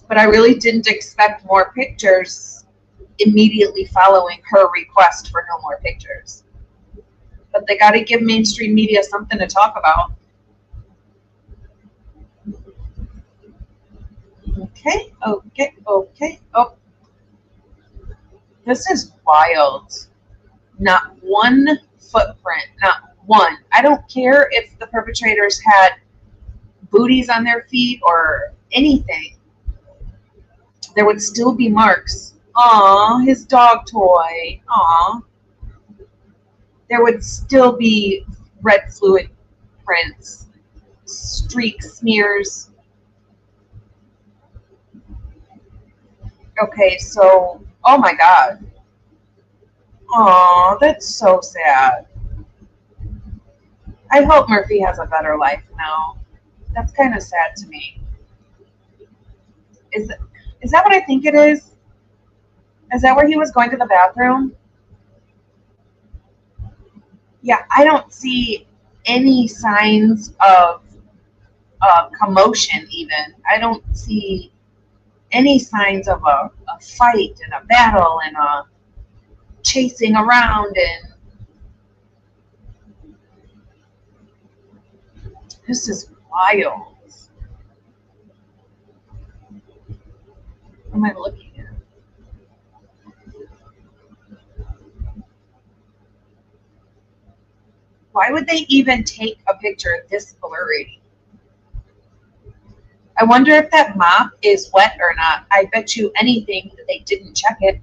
but I really didn't expect more pictures immediately following her request for no more pictures. But they got to give mainstream media something to talk about. Okay. Oh, this is wild. Not one footprint, not one. I don't care if the perpetrators had booties on their feet or anything. There would still be marks. Aw, his dog toy. Aw. There would still be red fluid prints, streaks, smears. Okay, so, oh my God. Aw, that's so sad. I hope Murphy has a better life now. That's kind of sad to me. Is that what I think it is? Is that where he was going to the bathroom? Yeah, I don't see any signs of commotion even. I don't see any signs of a fight and a battle and a chasing around, and this is wild. What am I looking at? Why would they even take a picture this blurry? I wonder if that mop is wet or not. I bet you anything that they didn't check it.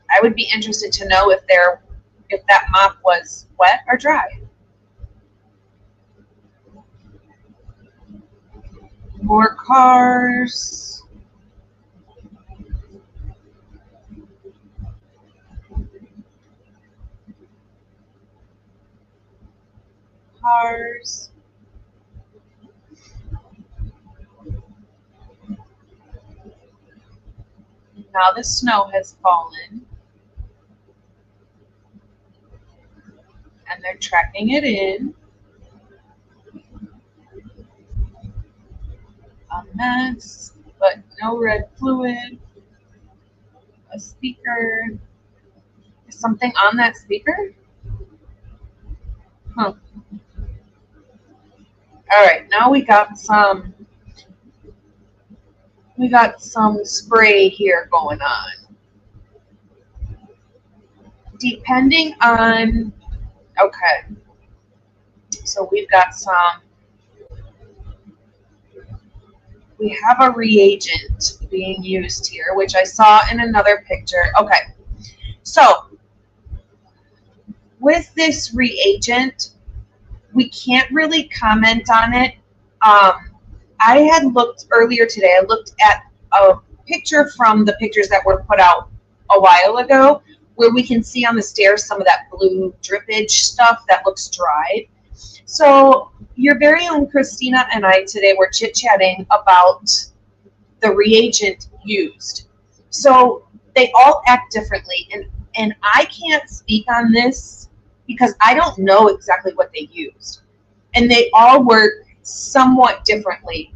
I would be interested to know if that mop was wet or dry. More cars. Cars. Now the snow has fallen. And they're tracking it in. A mess, but no red fluid. A speaker. Is something on that speaker? Huh. All right, now we got some spray here going on. Depending on, okay, so we've got we have a reagent being used here, which I saw in another picture. Okay, so with this reagent, we can't really comment on it. I had looked earlier today, I looked at a picture from the pictures that were put out a while ago, where we can see on the stairs some of that blue drippage stuff that looks dried. So your very own Christina and I today were chit-chatting about the reagent used. So they all act differently, and I can't speak on this because I don't know exactly what they used. And they all work somewhat differently.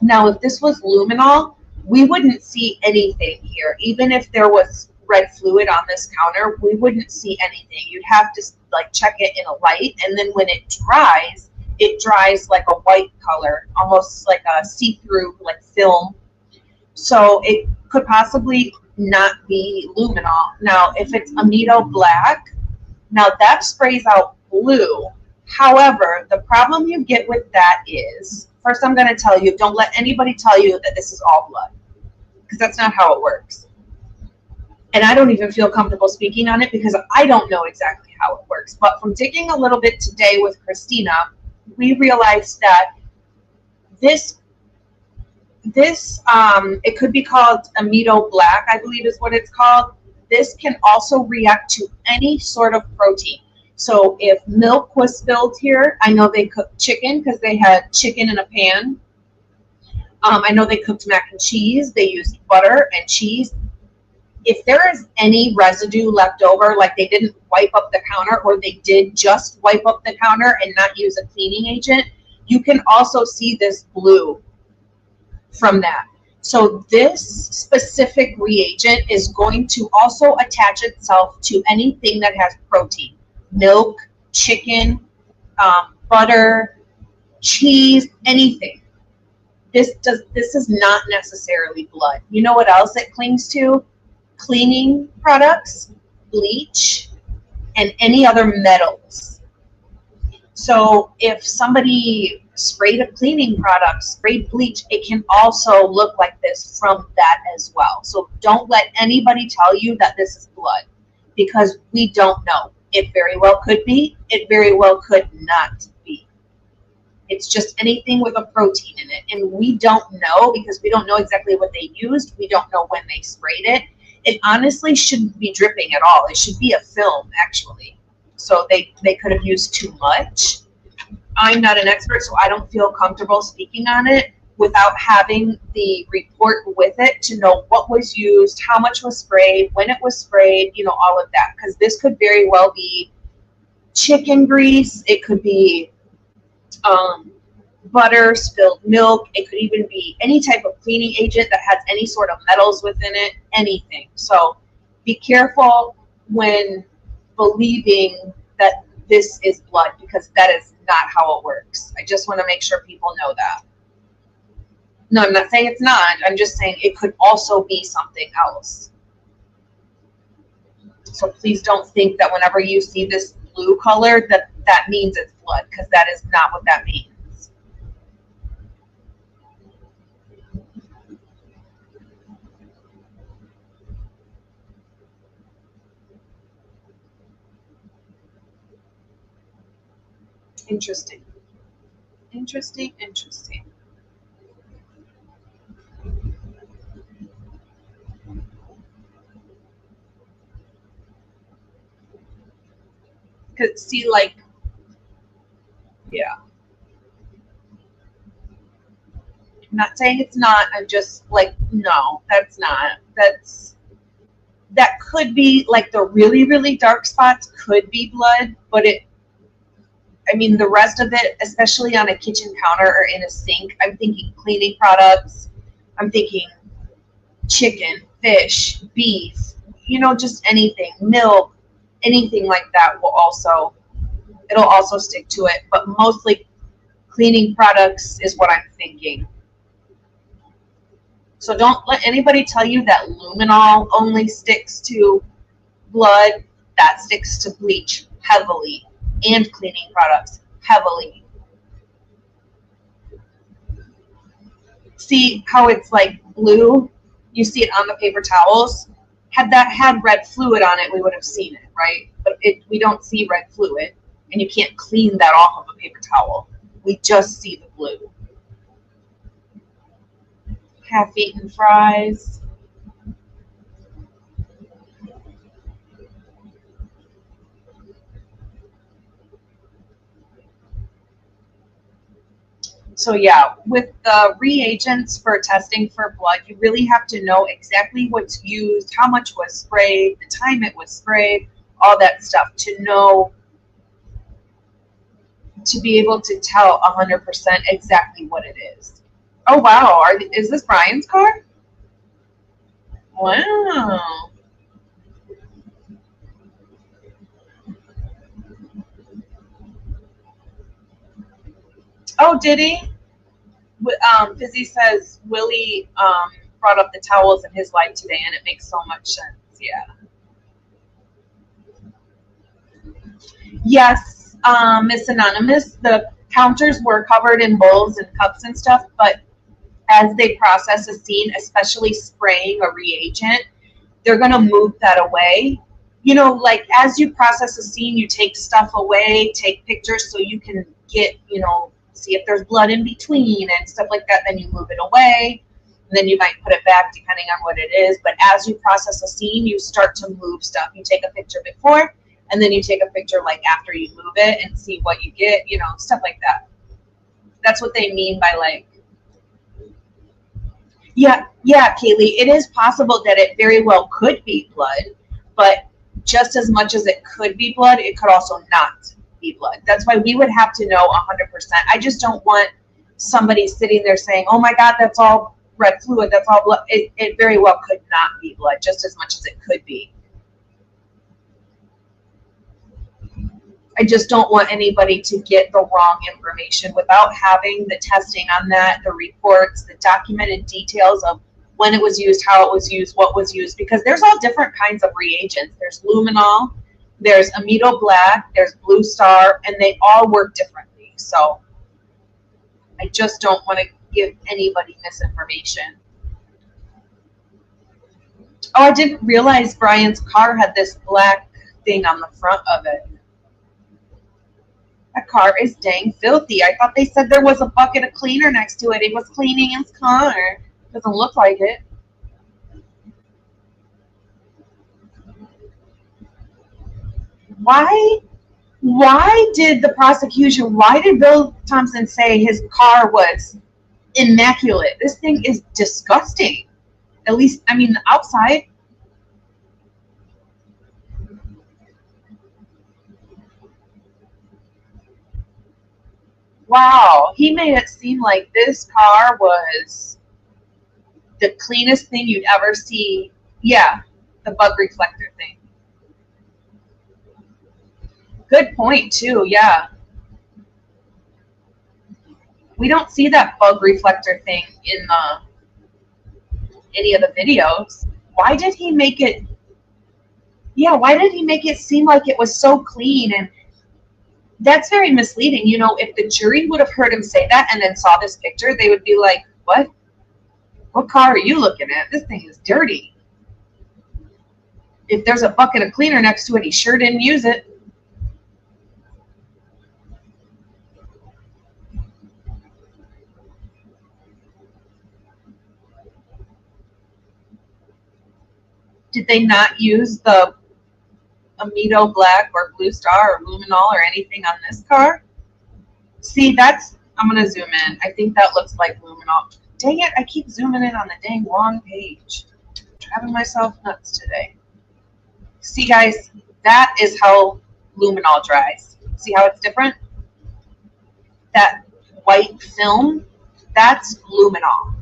Now, if this was luminol, we wouldn't see anything here. Even if there was red fluid on this counter, we wouldn't see anything. You'd have to like check it in a light, and then when it dries like a white color, almost like a see-through like film. So it could possibly not be luminol. Now, if it's amido black, now that sprays out blue, However, the problem you get with that is, first I'm going to tell you, don't let anybody tell you that this is all blood, because that's not how it works. And I don't even feel comfortable speaking on it because I don't know exactly how it works. But from digging a little bit today with Christina, we realized that this it could be called amido black, I believe is what it's called. This can also react to any sort of protein. So if milk was spilled here, I know they cooked chicken because they had chicken in a pan. I know they cooked mac and cheese. They used butter and cheese. If there is any residue left over, like they didn't wipe up the counter, or they did just wipe up the counter and not use a cleaning agent, you can also see this blue from that. So this specific reagent is going to also attach itself to anything that has protein. Milk, chicken, butter, cheese, anything. This is not necessarily blood. You know what else it clings to? Cleaning products, bleach, and any other metals. So if somebody sprayed a cleaning product, sprayed bleach, it can also look like this from that as well. So don't let anybody tell you that this is blood, because we don't know. It very well could be, it very well could not be. It's just anything with a protein in it. And we don't know because we don't know exactly what they used. We don't know when they sprayed it. It honestly shouldn't be dripping at all. It should be a film, actually. So they could have used too much. I'm not an expert, so I don't feel comfortable speaking on it without having the report with it to know what was used, how much was sprayed, when it was sprayed, you know, all of that. Because this could very well be chicken grease. It could be butter, spilled milk. It could even be any type of cleaning agent that has any sort of metals within it, anything. So be careful when believing that this is blood, because that is not how it works. I just want to make sure people know that. No, I'm not saying it's not. I'm just saying it could also be something else. So please don't think that whenever you see this blue color that means it's blood, because that is not what that means. Interesting. Interesting, interesting. Because see, like, yeah. I'm not saying it's not. I'm just like, no, that's not. That could be like the really, really dark spots could be blood, but I mean, the rest of it, especially on a kitchen counter or in a sink, I'm thinking cleaning products. I'm thinking chicken, fish, beef, you know, just anything, milk, anything like that it'll also stick to it. But mostly cleaning products is what I'm thinking. So don't let anybody tell you that luminol only sticks to blood. That sticks to bleach heavily and cleaning products heavily. See how it's like blue? You see it on the paper towels. Had that had red fluid on it, we would have seen it, right? But we don't see red fluid, and you can't clean that off of a paper towel. We just see the blue. Half-eaten fries. So yeah, with the reagents for testing for blood, you really have to know exactly what's used, how much was sprayed, the time it was sprayed, all that stuff to know, to be able to tell 100% exactly what it is. Oh wow, is this Brian's car? Wow. Oh, did he? Fizzy says Willie brought up the towels in his life today, and it makes so much sense. Yeah. Yes, Miss Anonymous, the counters were covered in bowls and cups and stuff, but as they process a scene, especially spraying a reagent, they're going to move that away. You know, like as you process a scene, you take stuff away, take pictures so you can get, you know, see if there's blood in between and stuff like that. Then you move it away. And then you might put it back depending on what it is. But as you process a scene, you start to move stuff. You take a picture before, and then you take a picture like after you move it and see what you get, you know, stuff like that. That's what they mean by like, yeah, Kaylee, it is possible that it very well could be blood, but just as much as it could be blood, it could also not be blood. That's why we would have to know 100%. I just don't want somebody sitting there saying, oh my God, that's all red fluid, that's all blood. It very well could not be blood, just as much as it could be. I just don't want anybody to get the wrong information without having the testing on that, the reports, the documented details of when it was used, how it was used, what was used, because there's all different kinds of reagents. There's luminol, there's amido black, there's blue star, and they all work differently. So I just don't want to give anybody misinformation. Oh, I didn't realize Brian's car had this black thing on the front of it. That car is dang filthy. I thought they said there was a bucket of cleaner next to it. He was cleaning his car. Doesn't look like it. Why did the prosecution, why did Bill Thompson say his car was immaculate? This thing is disgusting. At least, I mean, the outside. Wow, he made it seem like this car was the cleanest thing you'd ever see. Yeah, the bug reflector thing. Good point, too, yeah. We don't see that bug reflector thing in any of the videos. Why did he make it, yeah, why did he make it seem like it was so clean? And that's very misleading. You know, if the jury would have heard him say that and then saw this picture, they would be like, what? What car are you looking at? This thing is dirty. If there's a bucket of cleaner next to it, he sure didn't use it. Did they not use the amido black or blue star or luminol or anything on this car? See, that's, I'm going to zoom in. I think that looks like luminol. Dang it, I keep zooming in on the dang wrong page. I'm driving myself nuts today. See, guys, that is how luminol dries. See how it's different? That white film, that's luminol.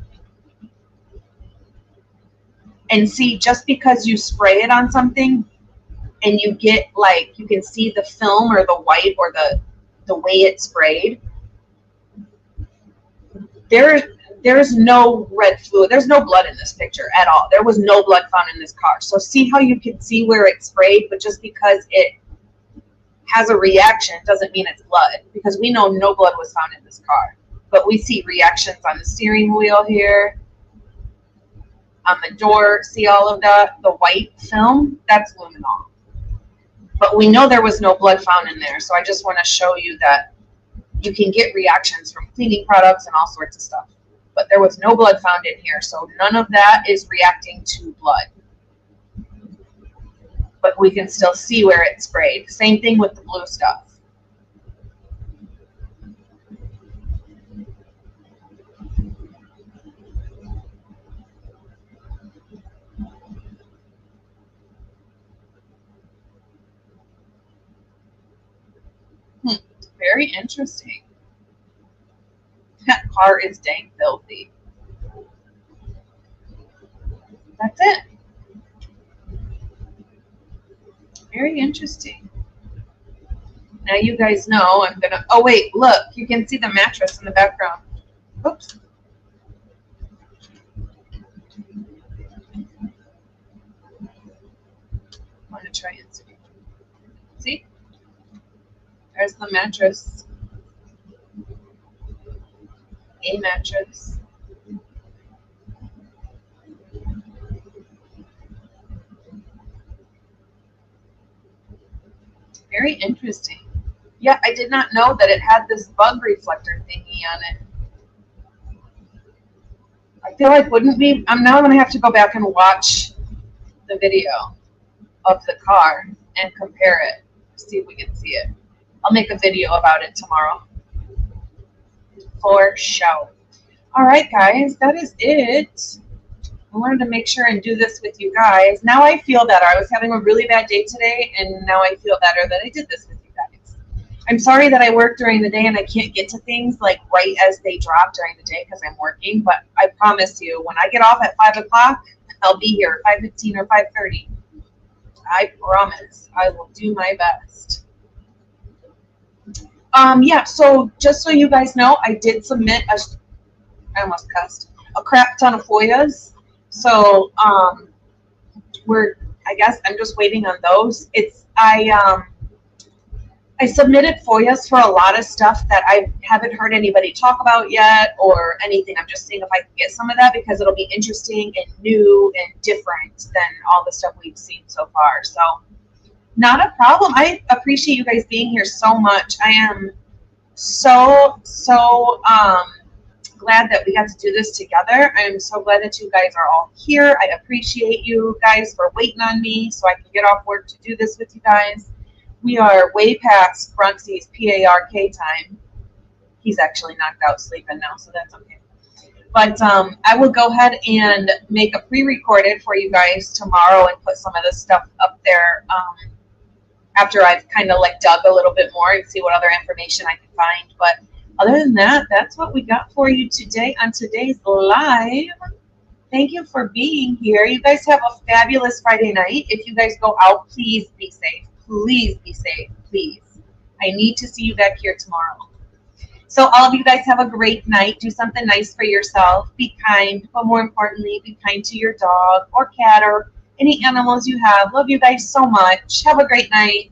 And see, just because you spray it on something and you get like, you can see the film or the white or the way it's sprayed, there's no red fluid. There's no blood in this picture at all. There was no blood found in this car. So see how you can see where it's sprayed, but just because it has a reaction doesn't mean it's blood, because we know no blood was found in this car. But we see reactions on the steering wheel here, on the door. See all of the white film? That's luminol. But we know there was no blood found in there. So I just want to show you that you can get reactions from cleaning products and all sorts of stuff. But there was no blood found in here, so none of that is reacting to blood. But we can still see where it's sprayed. Same thing with the blue stuff. Very interesting. That car is dang filthy. That's it. Very interesting. Now you guys know I'm gonna, oh wait, look, you can see the mattress in the background. Oops. I'm gonna try and see. See? There's the mattress. A mattress. Very interesting. Yeah, I did not know that it had this bug reflector thingy on it. I feel like wouldn't we? I'm now going to have to go back and watch the video of the car and compare it. See if we can see it. I'll make a video about it tomorrow. For sure. All right, guys, that is it. I wanted to make sure and do this with you guys. Now I feel better. I was having a really bad day today, and now I feel better that I did this with you guys. I'm sorry that I work during the day and I can't get to things like right as they drop during the day because I'm working, but I promise you, when I get off at 5 o'clock, I'll be here at 5:15 or 5:30. I promise. I will do my best. Yeah, so just so you guys know, I did submit I almost cussed, a crap ton of FOIAs. So I guess I'm just waiting on those. I submitted FOIAs for a lot of stuff that I haven't heard anybody talk about yet or anything. I'm just seeing if I can get some of that because it'll be interesting and new and different than all the stuff we've seen so far. So not a problem. I appreciate you guys being here so much. I am so glad that we got to do this together. I'm so glad that you guys are all here. I appreciate you guys for waiting on me so I can get off work to do this with you guys. We are way past Bronx's PARK time. He's actually knocked out sleeping now, so that's okay. But I will go ahead and make a pre-recorded for you guys tomorrow and put some of this stuff up there after I've kind of like dug a little bit more and see what other information I can find. But other than that, that's what we got for you today on today's live. Thank you for being here. You guys have a fabulous Friday night. If you guys go out, please be safe. Please be safe. Please. I need to see you back here tomorrow. So all of you guys have a great night. Do something nice for yourself. Be kind, but more importantly, be kind to your dog or cat or any animals you have. Love you guys so much. Have a great night.